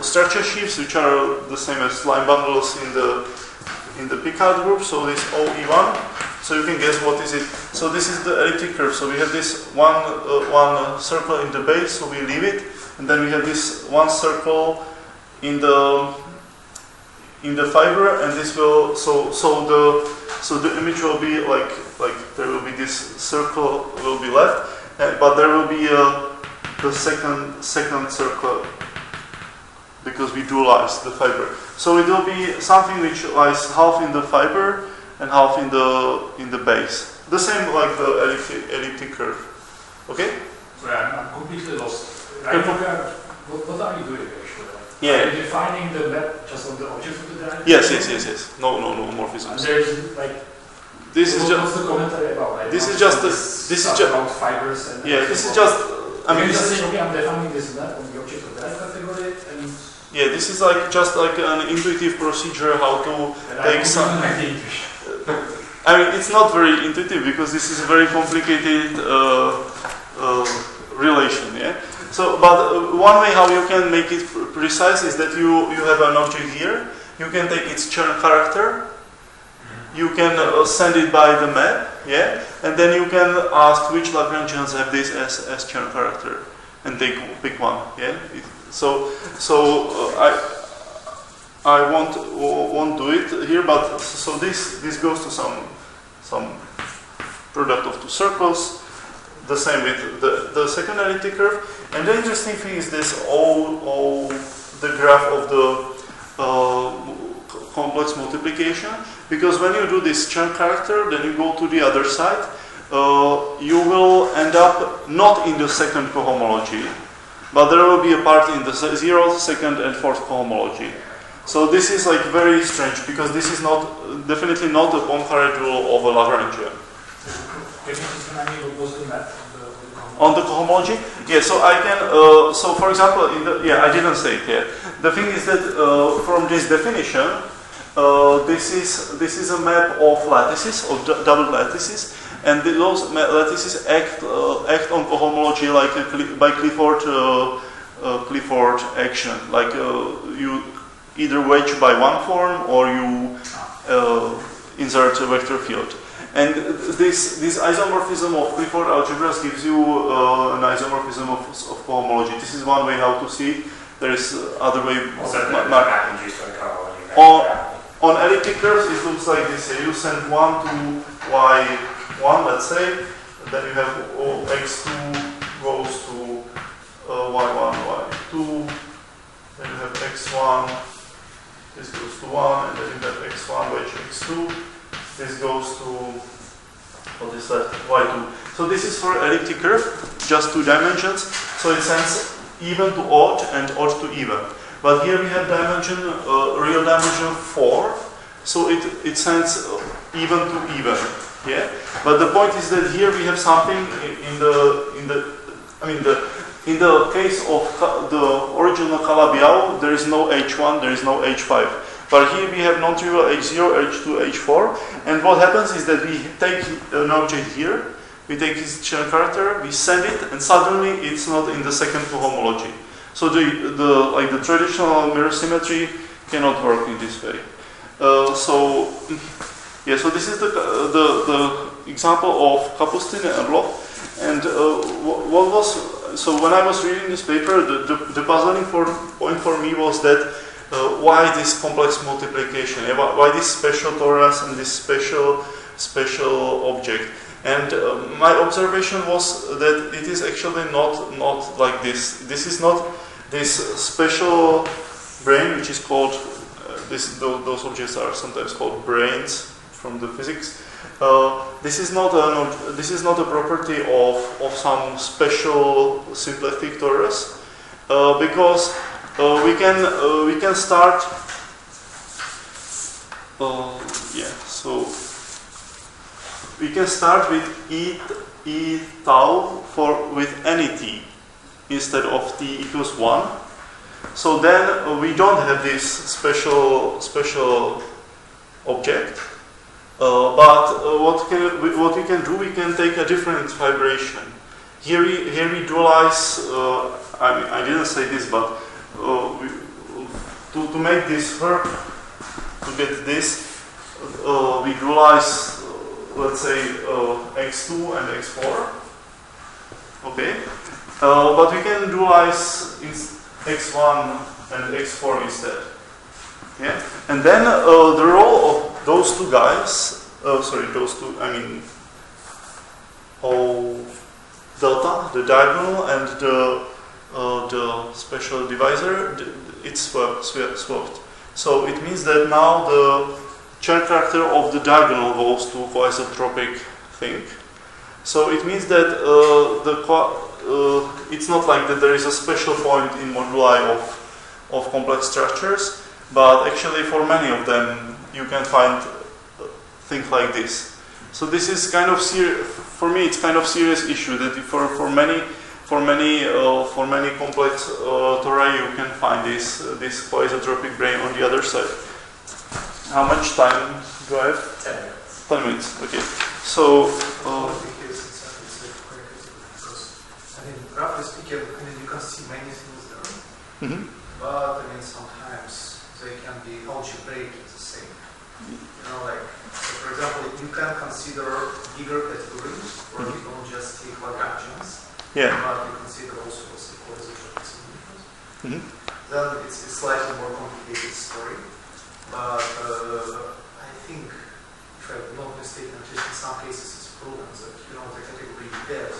structure sheaves, which are the same as line bundles in the Picard group. So this OE1. So you can guess what is it. So this is the elliptic curve. So we have this one circle in the base, so we leave it, and then we have this one circle in the fiber, and this will so the image will be like there will be this circle will be left, but there will be the second circle because we dualize the fiber. So it will be something which lies half in the fiber and half in the base. The same like the elliptic curve. Okay? So I'm completely lost. Right? What are you doing actually? Yeah. Are you defining the map just on the object of the diagram? Yes. No morphisms. And there's like This is what's just the commentary about? Like, this is just about fibers and yeah. This is just you just say okay, I'm defining this map on the object of that category and yeah. This is like just like an intuitive procedure how to take some. I mean, it's not very intuitive because this is a very complicated relation, yeah. So, but one way how you can make it precise is that you have an object here. You can take its Chern character. You can send it by the map, yeah, and then you can ask which Lagrangians have this as Chern character, and pick one, yeah. I won't do it here, but so this goes to some product of two circles. The same with the second elliptic curve. And the interesting thing is this the graph of the complex multiplication, because when you do this Chern character, then you go to the other side, you will end up not in the second cohomology, but there will be a part in the 0th, 2nd, and 4th cohomology. So this is like very strange because this is definitely not a Poincaré rule of a Lagrangian. On the cohomology? Yeah, so I can, so for example, I didn't say it yet. The thing is that from this definition, this is a map of lattices, of double lattices, and those lattices act on cohomology like by Clifford action, like you either wedge by one form or you insert a vector field. And this isomorphism of Clifford algebras gives you an isomorphism of cohomology. This is one way how to see it. There is other way. On elliptic curves, it looks like this. You send 1 to y1, let's say. Then you have x2 goes to y1, y2. Then you have x1. This goes to 1, and then you have x1 wedge x2. This goes to what is that? y2. So this is for elliptic curve, just 2 dimensions. So it sends even to odd and odd to even. But here we have dimension, real dimension 4. So it sends even to even. Yeah. But the point is that here we have something in the case of the original Calabi-Yau, there is no h1, there is no h5. But here we have non-trivial h0, h2, h4, and what happens is that we take an object here, we take its Chern character, we send it, and suddenly it's not in the second cohomology. So the traditional mirror symmetry cannot work in this way. So this is the example of Kapustin and Orlov, and when I was reading this paper, the puzzling point for me was that. Why this complex multiplication? Why this special torus and this special object? And my observation was that it is actually not like this. This is not this special brane, which is called those objects are sometimes called brains from the physics. This is not a property of some special symplectic torus, because we can start. So we can start with e tau with any t instead of t equals 1. So then we don't have this special object. But what we can do, we can take a different vibration. Here we dualize. I didn't say this, but to make this work, to get this, we dualize, let's say, x2 and x4. Okay, but we can dualize x1 and x4 instead. Yeah, and then the role of those two guys, delta, the diagonal, and the special divisor, it's swapped. So it means that now the Chern character of the diagonal goes to coisotropic thing. So it means that it's not like that there is a special point in moduli of complex structures, but actually for many of them you can find things like this. So this is kind of for me it's kind of serious issue that for many complex tori you can find this coisotropic brane on the other side. How much time do I have? 10 minutes. 10 minutes. Okay. So. Roughly speaking, you can see many things there, but sometimes they can be algebraic the same. For example, you can consider bigger categories where you don't just take Lagrangians, but you consider also coisotropic solutions. Then it's a slightly more complicated story, but I think, if I'm not mistaken, at least in some cases it's proven that the category dead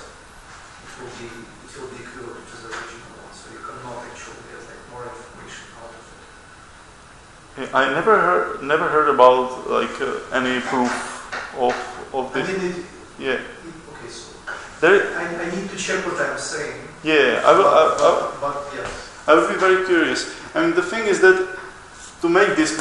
it will be equivalent to the original one, so you cannot actually get more information out of it. I never heard about any proof of this. Okay, so there, I need to check what I'm saying. Yeah, but yes. I would be very curious. I mean, the thing is that to make this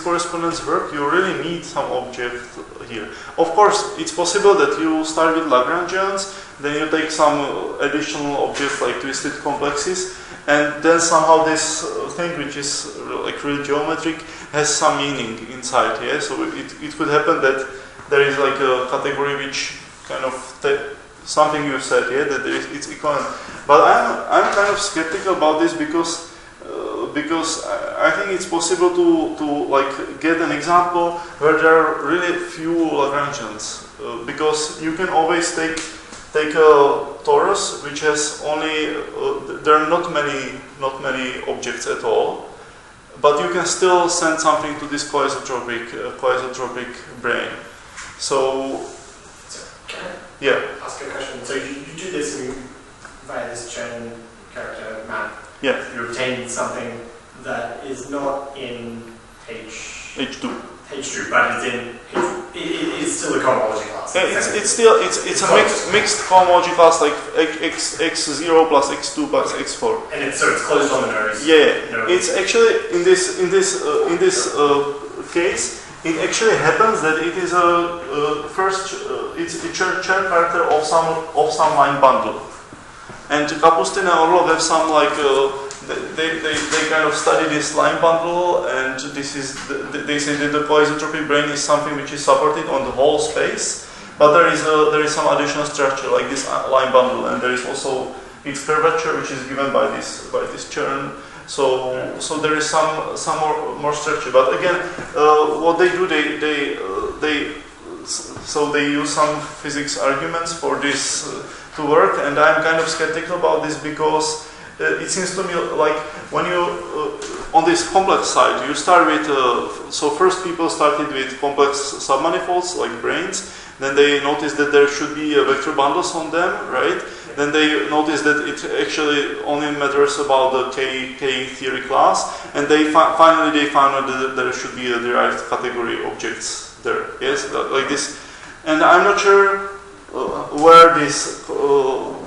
correspondence work, you really need some object here. Of course, it's possible that you start with Lagrangians, then you take some additional objects like twisted complexes, and then somehow this thing, which is like real geometric, has some meaning inside. Yeah, so it could happen that there is like a category which kind of something you said, yeah, that it's equivalent. But I'm kind of skeptical about this because I think it's possible to like get an example where there are really few Lagrangians, because you can always take a torus which has only there are not many objects at all, but you can still send something to this coisotropic brane. So can I ask a question? So you do this via this Chern character map. Yeah. You obtain something that is not in H2, but it is still a cohomology class. It's a mixed cohomology class, like x0 plus x2 plus x4. And it's closed on the nose. Yeah. No. It's actually in this case. It actually happens that it is it's a Chern character of some line bundle. And Kapustin and Orlov have some they kind of study this line bundle, and they say that the coisotropic brane is something which is supported on the whole space, but there is some additional structure like this line bundle, and there is also its curvature which is given by this Chern. So there is some more structure. But again, what they do, they use some physics arguments for this to work, and I'm kind of skeptical about this because it seems to me like when you on this complex side, you start with so first people started with complex submanifolds like branes. Then they noticed that there should be vector bundles on them, right? then they notice that it actually only matters about the K theory class, and they finally they found out that there should be a derived category objects there. Yes, like this. And I'm not sure where this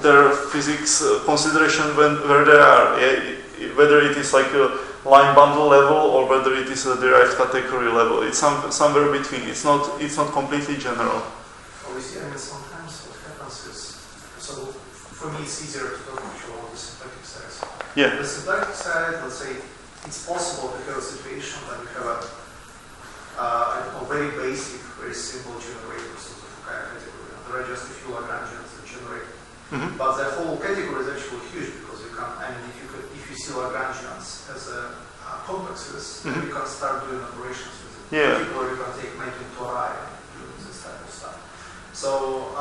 their physics consideration where they are. Whether it is like a line bundle level or whether it is a derived category level. It's somewhere between. It's not completely general. Obviously, I mean, sometimes what happens is, so for me it's easier to talk about the symplectic size. Yeah. The symplectic side, let's say, it's possible to have a situation when you have I don't know, very basic, very simple generators of the category. There are just a few Lagrangians that generate. Mm-hmm. But the whole category is actually huge because you can, I mean, if you see Lagrangians as complexes, mm-hmm. you can start doing operations with it. Yeah. Particularly, you can take making tori and doing this type of stuff. So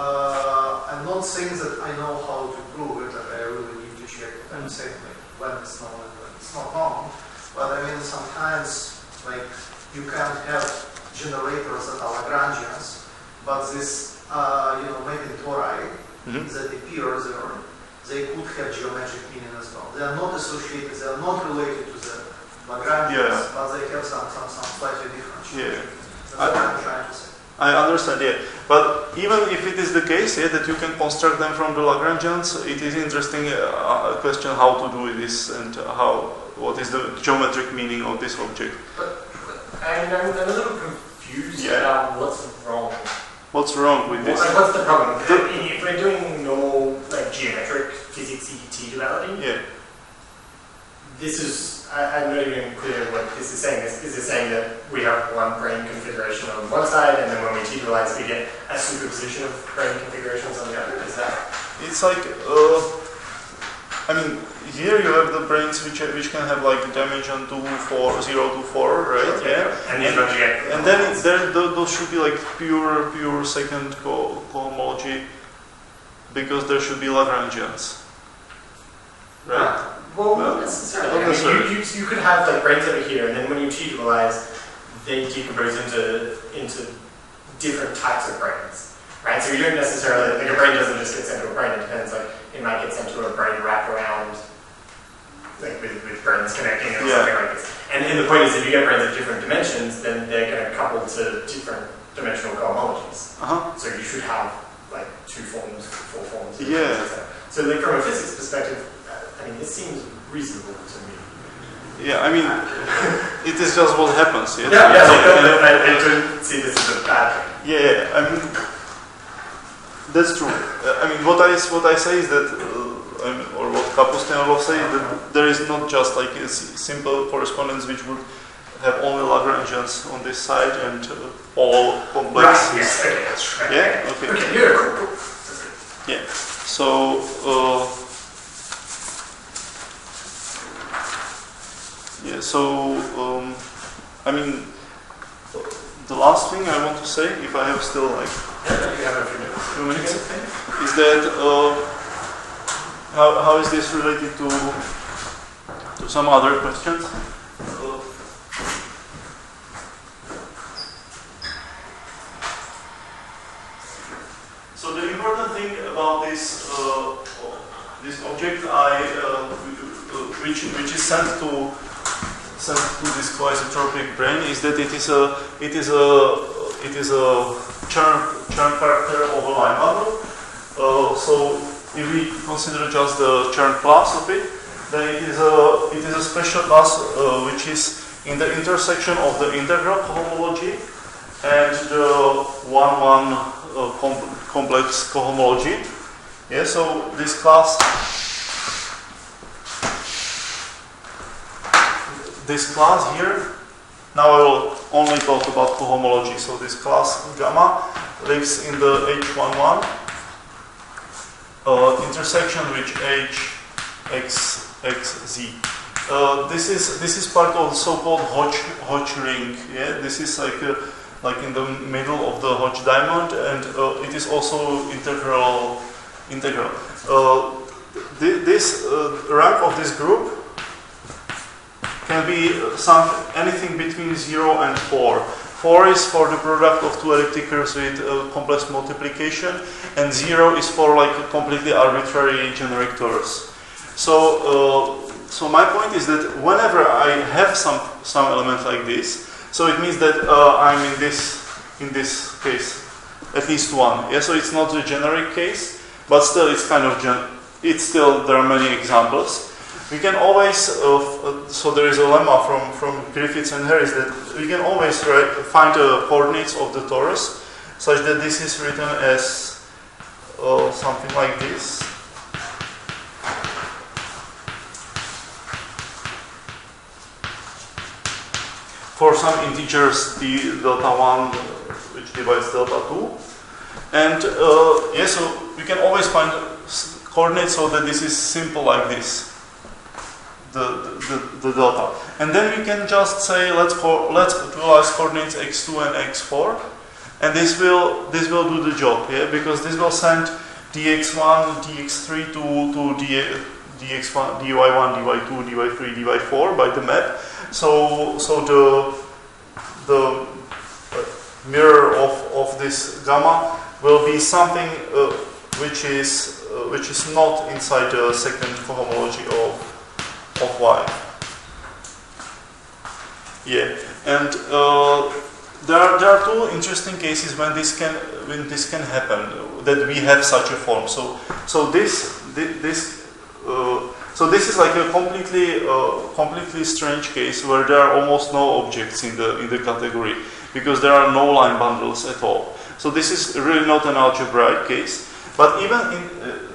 I'm not saying that I know how to prove it, that I really need to check what I'm saying, like when it's known and when it's not known. But I mean, sometimes like you can have generators that are Lagrangians, but this making tori mm-hmm. that appear there, they could have geometric meaning as well. They are not associated, they are not related to the Lagrangians, but they have some slightly different. Yeah. That's what I'm trying to say. I understand, yeah. But even if it is the case, yeah, that you can construct them from the Lagrangians, it is interesting question how to do this and what is the geometric meaning of this object. But I'm a little confused about what's wrong. What's wrong with this? What's the problem? If we're doing normal geometric physics ET duality, yeah. This is, I'm not even clear what this is saying. Is it saying that we have one brain configuration on one side, and then when we t-dualize, we get a superposition of brain configurations on the other? Is that? It's like, I mean, here you have the brains which can have like dimension 2, 4, 0 to 4, right? Yeah. And then those should be like pure second cohomology, because there should be Lagrangians, right? Well, not necessarily. I mean, you could have like brains over here, and then when you t-dualize, they decompose into different types of brains, right? So you don't necessarily, like a brain doesn't just get sent to a brain. It depends, like it might get sent to a brain wrapped around, like with brains connecting or something like this. And the point is, if you get brains of different dimensions, then they're going to couple to different dimensional cohomologies. Uh-huh. So you should have like 2 forms, 4 forms. Yeah. So like from a physics perspective, I mean, this seems reasonable to me. Yeah, I mean, it is just what happens. Yeah, I don't see this as a bad thing. Yeah, I mean, that's true. I mean, what I say is that, or what Kapustinov say, that there is not just like a simple correspondence which would have only Lagrangians on this side and all complex. Right, yes, okay, that's right. Yeah, okay. Okay, yeah, cool. Yeah, so. I mean, the last thing I want to say, if I have still like you have a few minutes, is that how is this related to some other questions? So the important thing about this object which is sent to this quasi-tropic brain is that it is a Chern character of a line bundle. So if we consider just the Chern class of it, then it is a special class which is in the intersection of the integral cohomology and the 1-1 complex cohomology. Yeah, so this class here, now I will only talk about cohomology. So this class gamma lives in the H11 intersection with HXZ. This is part of the so-called Hodge ring. Yeah, this is like in the middle of the Hodge diamond, and it is also integral. This rank of this group can be anything between 0 and 4. 4 is for the product of two elliptic curves with complex multiplication, and 0 is for like a completely arbitrary generic torus. So my point is that whenever I have some element like this, so it means that I'm in this case at least one. Yeah, so it's not a generic case, but still it's kind of there are many examples. We can always, so there is a lemma from Griffiths and Harris that we can always find the coordinates of the torus such that this is written as something like this. For some integers, delta 1, which divides delta 2. And yeah, so we can always find coordinates so that this is simple like this. The delta, and then we can just say let's utilize coordinates x2 and x4, and this will do the job, yeah, because this will send dx1, dx3 to dx1, dy1, dy2, dy3, dy4 by the map. So the mirror of this gamma will be something which is not inside the second cohomology of y. Yeah, and there are two interesting cases when this can happen, that we have such a form. So this is like a completely strange case where there are almost no objects in the category because there are no line bundles at all. So this is really not an algebraic case. But even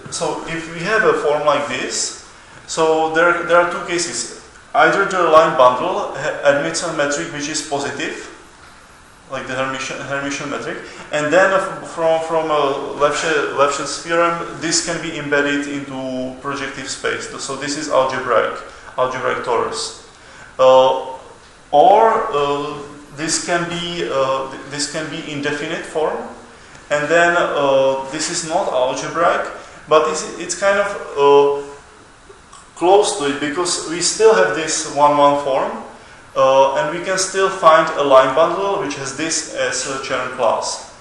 so if we have a form like this. So there are two cases. Either the line bundle admits a metric which is positive, like the Hermitian metric, and then from Lefschetz theorem, this can be embedded into projective space. So this is algebraic torus. Or this can be indefinite form, and then this is not algebraic, but it's kind of close to it because we still have this 1-1 form, and we can still find a line bundle which has this as a Chern class.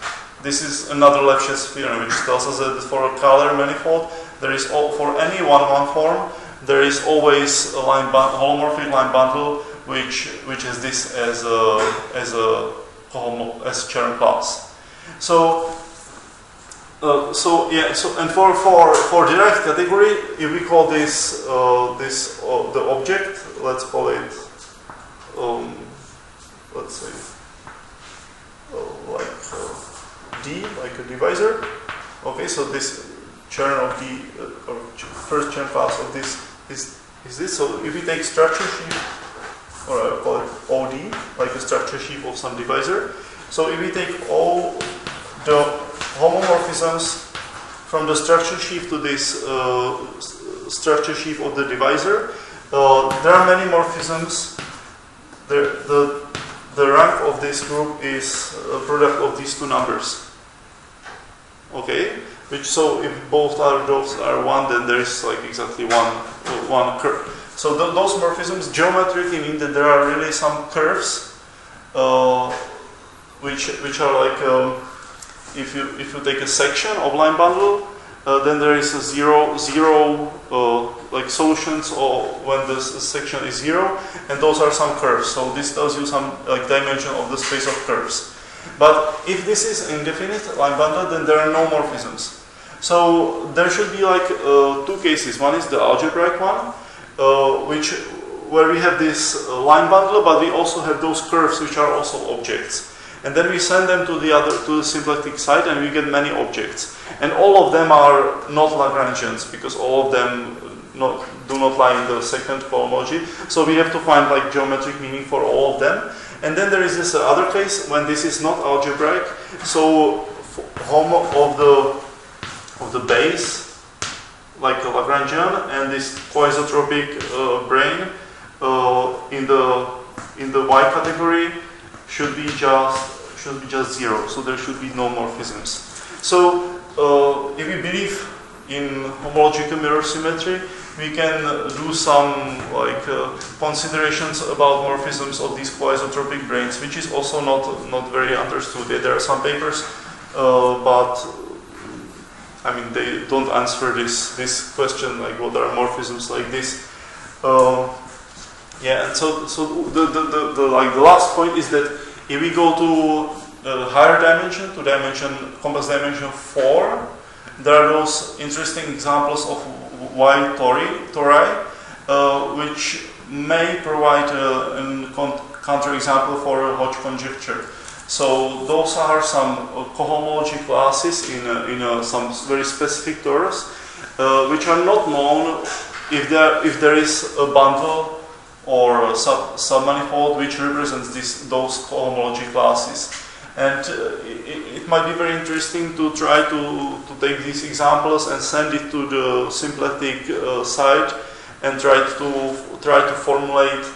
This is another Lefschetz theorem which tells us that for a Kähler manifold, there is for any 1-1 form there is always a holomorphic line bundle which has this as Chern class. And for direct category, if we call this the object, let's call it let's say D, like a divisor. Okay, so this Chern of D, or first Chern class of this is this. So if we take structure sheaf, or I call it OD, like a structure sheaf of some divisor. So if we take all the homomorphisms from the structure sheaf to this structure sheaf of the divisor, there are many morphisms. The rank of this group is a product of these two numbers. Okay, so if both those are 1, then there is like exactly one curve. So those morphisms geometrically mean that there are really some curves, which are like. If you take a section of line bundle, then there is a zero like solutions or when the section is 0, and those are some curves. So this tells you some like dimension of the space of curves. But if this is indefinite line bundle, then there are no morphisms. So there should be like two cases. One is the algebraic one, where we have this line bundle, but we also have those curves which are also objects. And then we send them to the symplectic side, and we get many objects. And all of them are not Lagrangians because all of them do not lie in the second cohomology. So we have to find like geometric meaning for all of them. And then there is this other case when this is not algebraic. So homo of the base, like a Lagrangian, and this coisotropic brane in the Y category should be just 0. So there should be no morphisms. So if we believe in homological mirror symmetry, we can do some like considerations about morphisms of these quasi-tropic branes, which is also not very understood. There are some papers, but I mean they don't answer this question, like what are morphisms like this. Yeah, and so the last point is that if we go to higher dimension, to complex dimension 4, there are those interesting examples of Y tori, which may provide a counterexample for a Hodge conjecture. So those are some cohomology classes in some very specific torus, which are not known if there is a bundle or a submanifold which represents those cohomology classes. And it might be very interesting to try to take these examples and send it to the symplectic side and try to formulate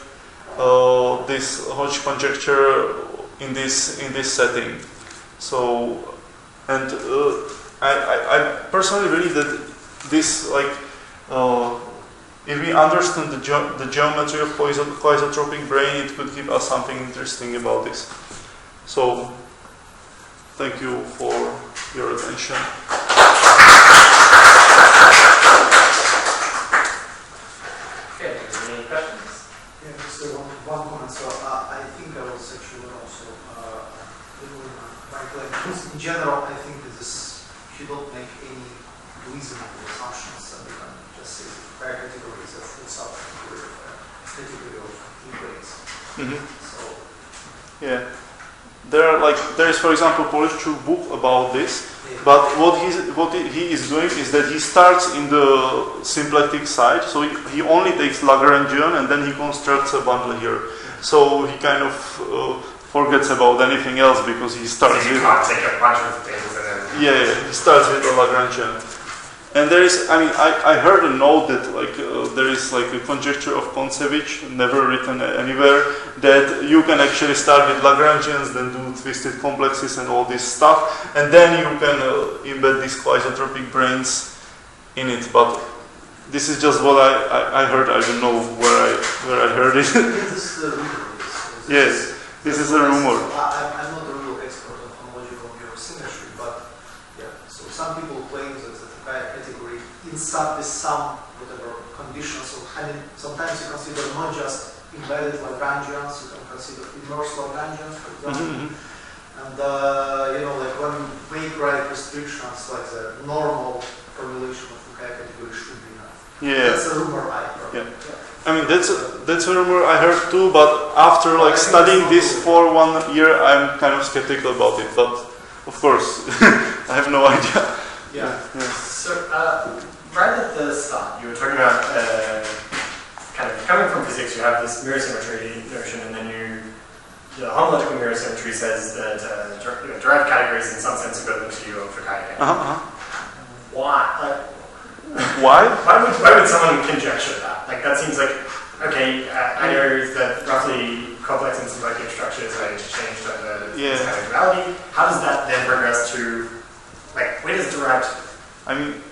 this Hodge conjecture in this setting. So, and I personally believe that this, like, if we understand the geometry of quasi-tropic brane, it could give us something interesting about this. So, thank you for your attention. Okay, any questions? Yeah, just one comment. So I think I was actually also doing my claim. In general, I think that this, if you don't make any reasonable assumptions, you can just say prior category is a full subcategory of category of equates. Mm-hmm. So yeah. There is, for example, Polish book about this, but what he is doing is that he starts in the symplectic side, so he only takes Lagrangian and then he constructs a bundle here. So he kind of forgets about anything else because he starts so you can't take a bunch of things and then... Yeah, he starts with the Lagrangian. And there is, I mean, I heard a note that there is like a conjecture of Kontsevich, never written anywhere, that you can actually start with Lagrangians, then do twisted complexes and all this stuff, and then you can embed these quasi-tropic branes in it. But this is just what I heard. I don't know where I heard it. This is the rumor. Yes, this is a rumor. I'm not a real expert on homological mirror symmetry, but yeah. So some people claim that the category inside with some whatever conditions. So I mean, sometimes you consider not just embedded Lagrangians, you can consider inverse Lagrangians, for example. Mm-hmm. And like when you make right restrictions, like the normal formulation of the category should be enough. Yeah. That's a rumor I heard. Yeah. I mean, that's a rumor I heard too, but after like studying this for 1 year, I'm kind of skeptical about it. But of course, I have no idea. Yeah. So right at the start, you were talking about kind of coming from physics. You have this mirror symmetry notion, and then the homological mirror symmetry says that derived categories in some sense equivalent to your Fukaya. Why? Why? Why would someone conjecture that? Like that seems like okay. I know that roughly complex and symplectic structures are interchanged under this kind of duality. How does that then progress to like where does derived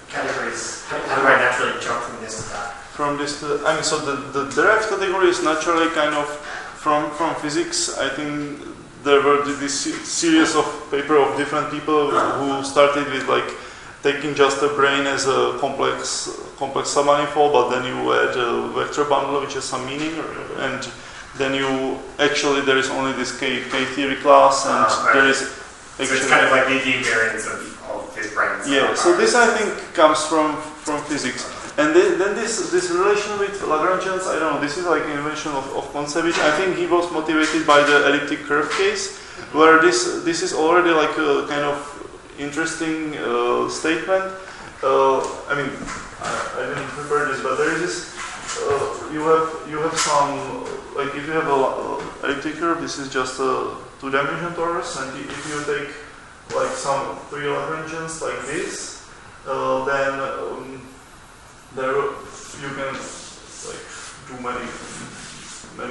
categories? How do I naturally jump from this to that? From this to so the derived category is naturally kind of from physics. I think there were this series of paper of different people who started with like taking just a brane as a complex submanifold, but then you add a vector bundle which has some meaning, and then you actually there is only this K theory class, and there is actually, so it's kind of like the invariance of these branes. Yeah. So this I think comes from physics, and then this relation with Lagrangians, I don't know. This is like an invention of Kontsevich. I think he was motivated by the elliptic curve case, where this is already like a kind of interesting statement. I mean, I didn't prepare this, but there is this. You have some like if you have a elliptic curve, this is just a two-dimensional torus, and if you take like some three Lagrangians like this, then there you can like do many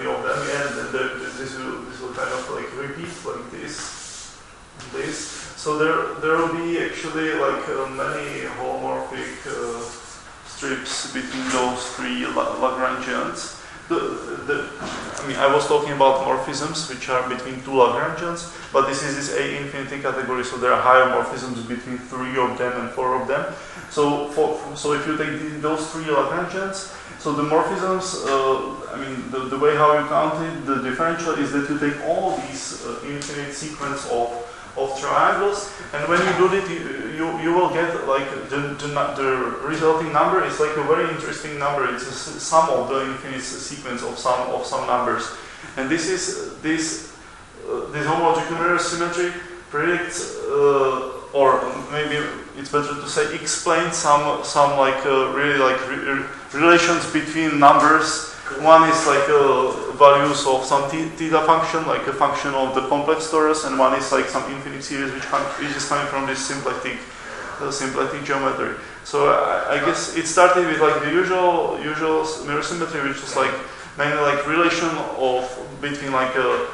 of them, and this will kind of like repeat like this. So there will be actually like many holomorphic strips between those three Lagrangians. I was talking about morphisms, which are between two Lagrangians, but this is this A infinity category, so there are higher morphisms between 3 of them and 4 of them. So if you take those three Lagrangians, so the morphisms, the way how you count it, the differential is that you take all these infinite sequence of triangles, and when you do it, you will get like the resulting number is like a very interesting number. It's a sum of the infinite sequence of some numbers, and this homological mirror symmetry predicts, or maybe it's better to say explains some like really like relations between numbers. One is like values of some theta function, like a function of the complex torus, and one is like some infinite series which is coming from this symplectic geometry. So I guess it started with like the usual mirror symmetry, which is like mainly like relation of between like a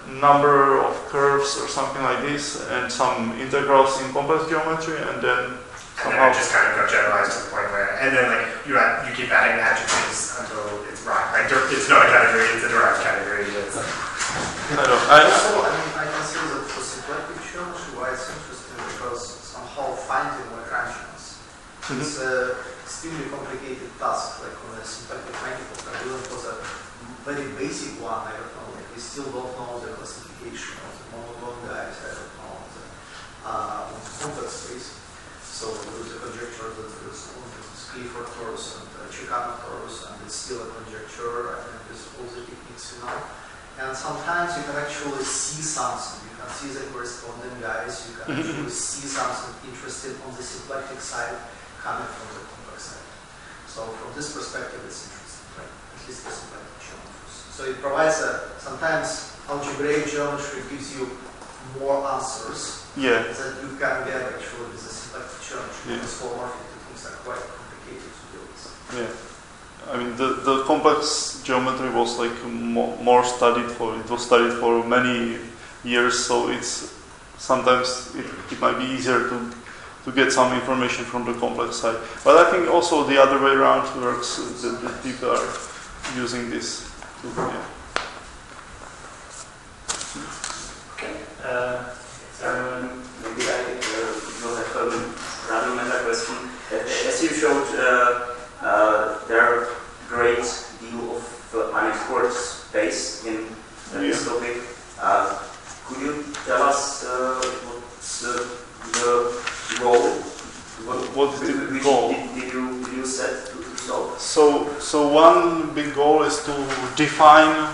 number of curves or something like this, and some integrals in complex geometry, and then somehow just kind of got generalized to the point where, and then like you keep adding adjectives until it's right. Like it's not a category; it's a derived category. It's I consider that for symplectic geometry, why it's interesting because somehow finding Lagrangians is an extremely complicated task. Like on a symplectic manifold, even for the very basic one, I don't know. Like we still don't know the classification of the monotone guys. I don't know on the complex space. So there is a conjecture that there is Clifford torus and Chicano torus, and it's still a conjecture, and there's all the techniques, And sometimes you can actually see something. You can see the corresponding guys. You can actually see something interesting on the symplectic side coming from the complex side. So from this perspective, it's interesting, right? At least for symplectic geometries. So it provides sometimes algebraic geometry gives you more answers that you can get actually with the symplectic geometry. Because homomorphic techniques are quite complicated to deal with. Yeah. I mean, the complex geometry was like more studied it was studied for many years, so it's sometimes it might be easier to get some information from the complex side. But I think also the other way around works, that people are using this too. Maybe I will have a rather meta question. As you showed, there are great deal of unexplored space in this topic. Could you tell us what's the goal? What is the goal? Did you set to solve? So one big goal is to define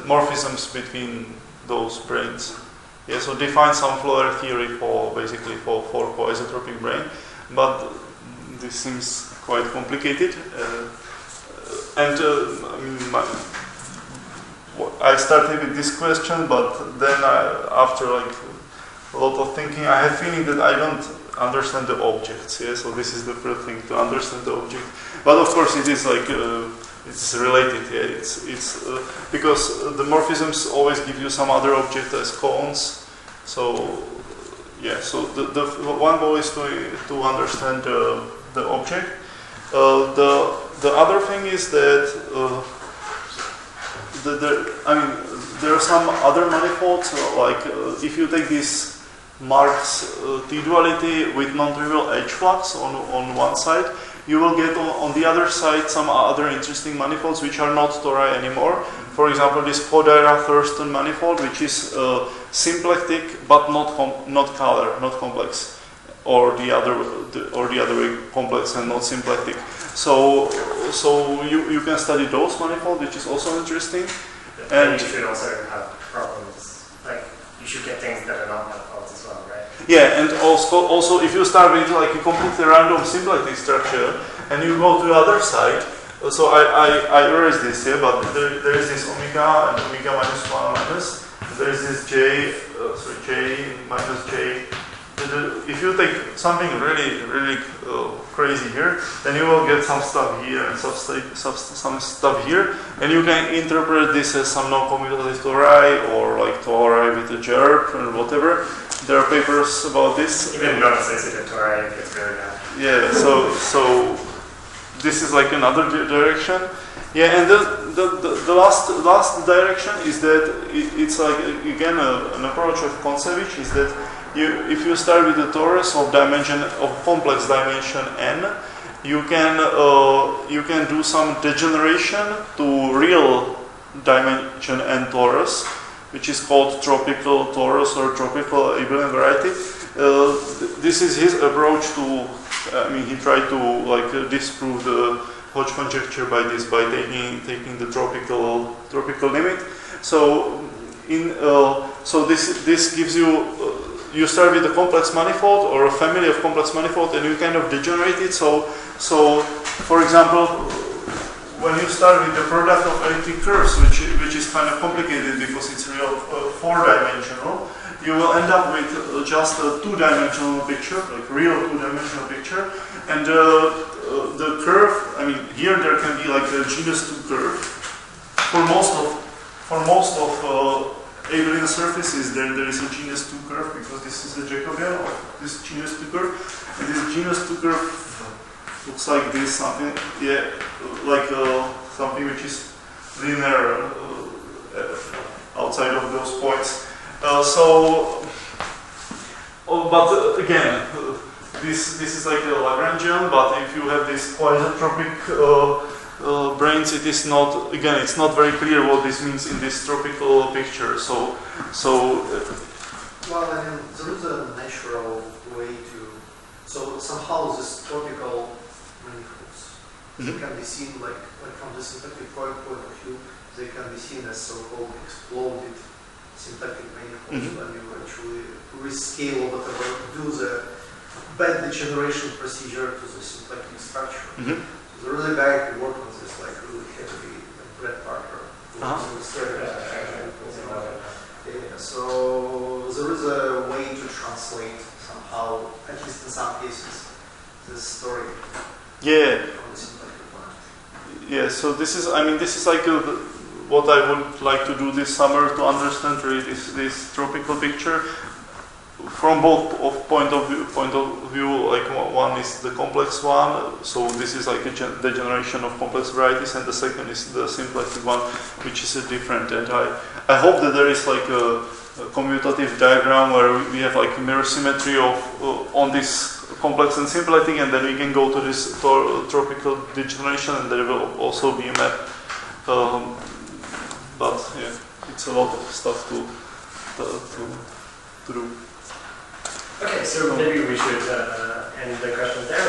morphisms between those brains. Yeah, so define some Floer theory for isotropic brain, but this seems quite complicated. I started with this question, but then after like a lot of thinking, I have feeling that I don't understand the objects. Yeah, so this is the first thing, to understand the object. But of course, it is like it's related. Yeah, it's because the morphisms always give you some other object as cones. So yeah, so the one goal is to understand the object. The other thing is that there are some other manifolds, like if you take this Marx T-duality with non-trivial H-flux on one side, you will get on the other side some other interesting manifolds which are not tori anymore. For example, this Kodaira-Thurston manifold, which is symplectic but not color, not complex, or the other way, complex and not symplectic. So you can study those manifolds, which is also interesting. And you should also have problems, like you should get things that are not manifolds as well, right? Yeah, and also if you start with like a completely random symplectic structure and you go to the other side, so I erased this here, but there is this omega and omega minus 1 minus, there is this J minus J. If you take something really crazy here, then you will get some stuff here and some stuff here, and you can interpret this as some non-commutative tori or like tori with a gerb or whatever. there are papers about this. Even non-associated Torah gets really bad. Yeah, so this is like another direction. Yeah, and the last direction is that it's like again an approach of Kontsevich is that if you start with a torus of complex dimension n, you can do some degeneration to real dimension n torus, which is called tropical torus or tropical abelian variety. This is his approach to. He tried to disprove the Hodge conjecture by taking the tropical limit. So this gives you. You start with a complex manifold or a family of complex manifold, and you kind of degenerate it. So for example, when you start with the product of elliptic curves, which is kind of complicated because it's real 4-dimensional, you will end up with just a 2-dimensional picture, like real 2-dimensional picture, and the curve. Here there can be like a genus 2 curve. For most of abelian surfaces, there is a genus 2 curve because this is the Jacobian of this genus 2 curve, and this genus 2 curve looks like this, something, something which is linear outside of those points. But again, this is like a Lagrangian. But if you have this quasi-tropic brains, it is not. Again, it's not very clear what this means in this tropical picture. Well, there is a natural way to. So somehow this tropical manifolds can be seen like from the symplectic point of view, they can be seen as so-called exploded symplectic manifolds when you actually rescale or whatever, do the bad degeneration procedure to the symplectic structure. So there is a guy who worked on this like really heavily, like Brett Parker. So there is a way to translate somehow, at least in some cases, this story. Yeah. From the symplectic point. Yeah. So this is like what I would like to do this summer to understand really this tropical picture from both point of view. Like one is the complex one, so this is like a degeneration of complex varieties, and the second is the symplectic one, which is a different. And I hope that there is like a commutative diagram where we have like a mirror symmetry of on this complex and symplectic, and then we can go to this tropical degeneration, and there will also be a map. But yeah, it's a lot of stuff to do. Okay, so maybe we should end the questions there.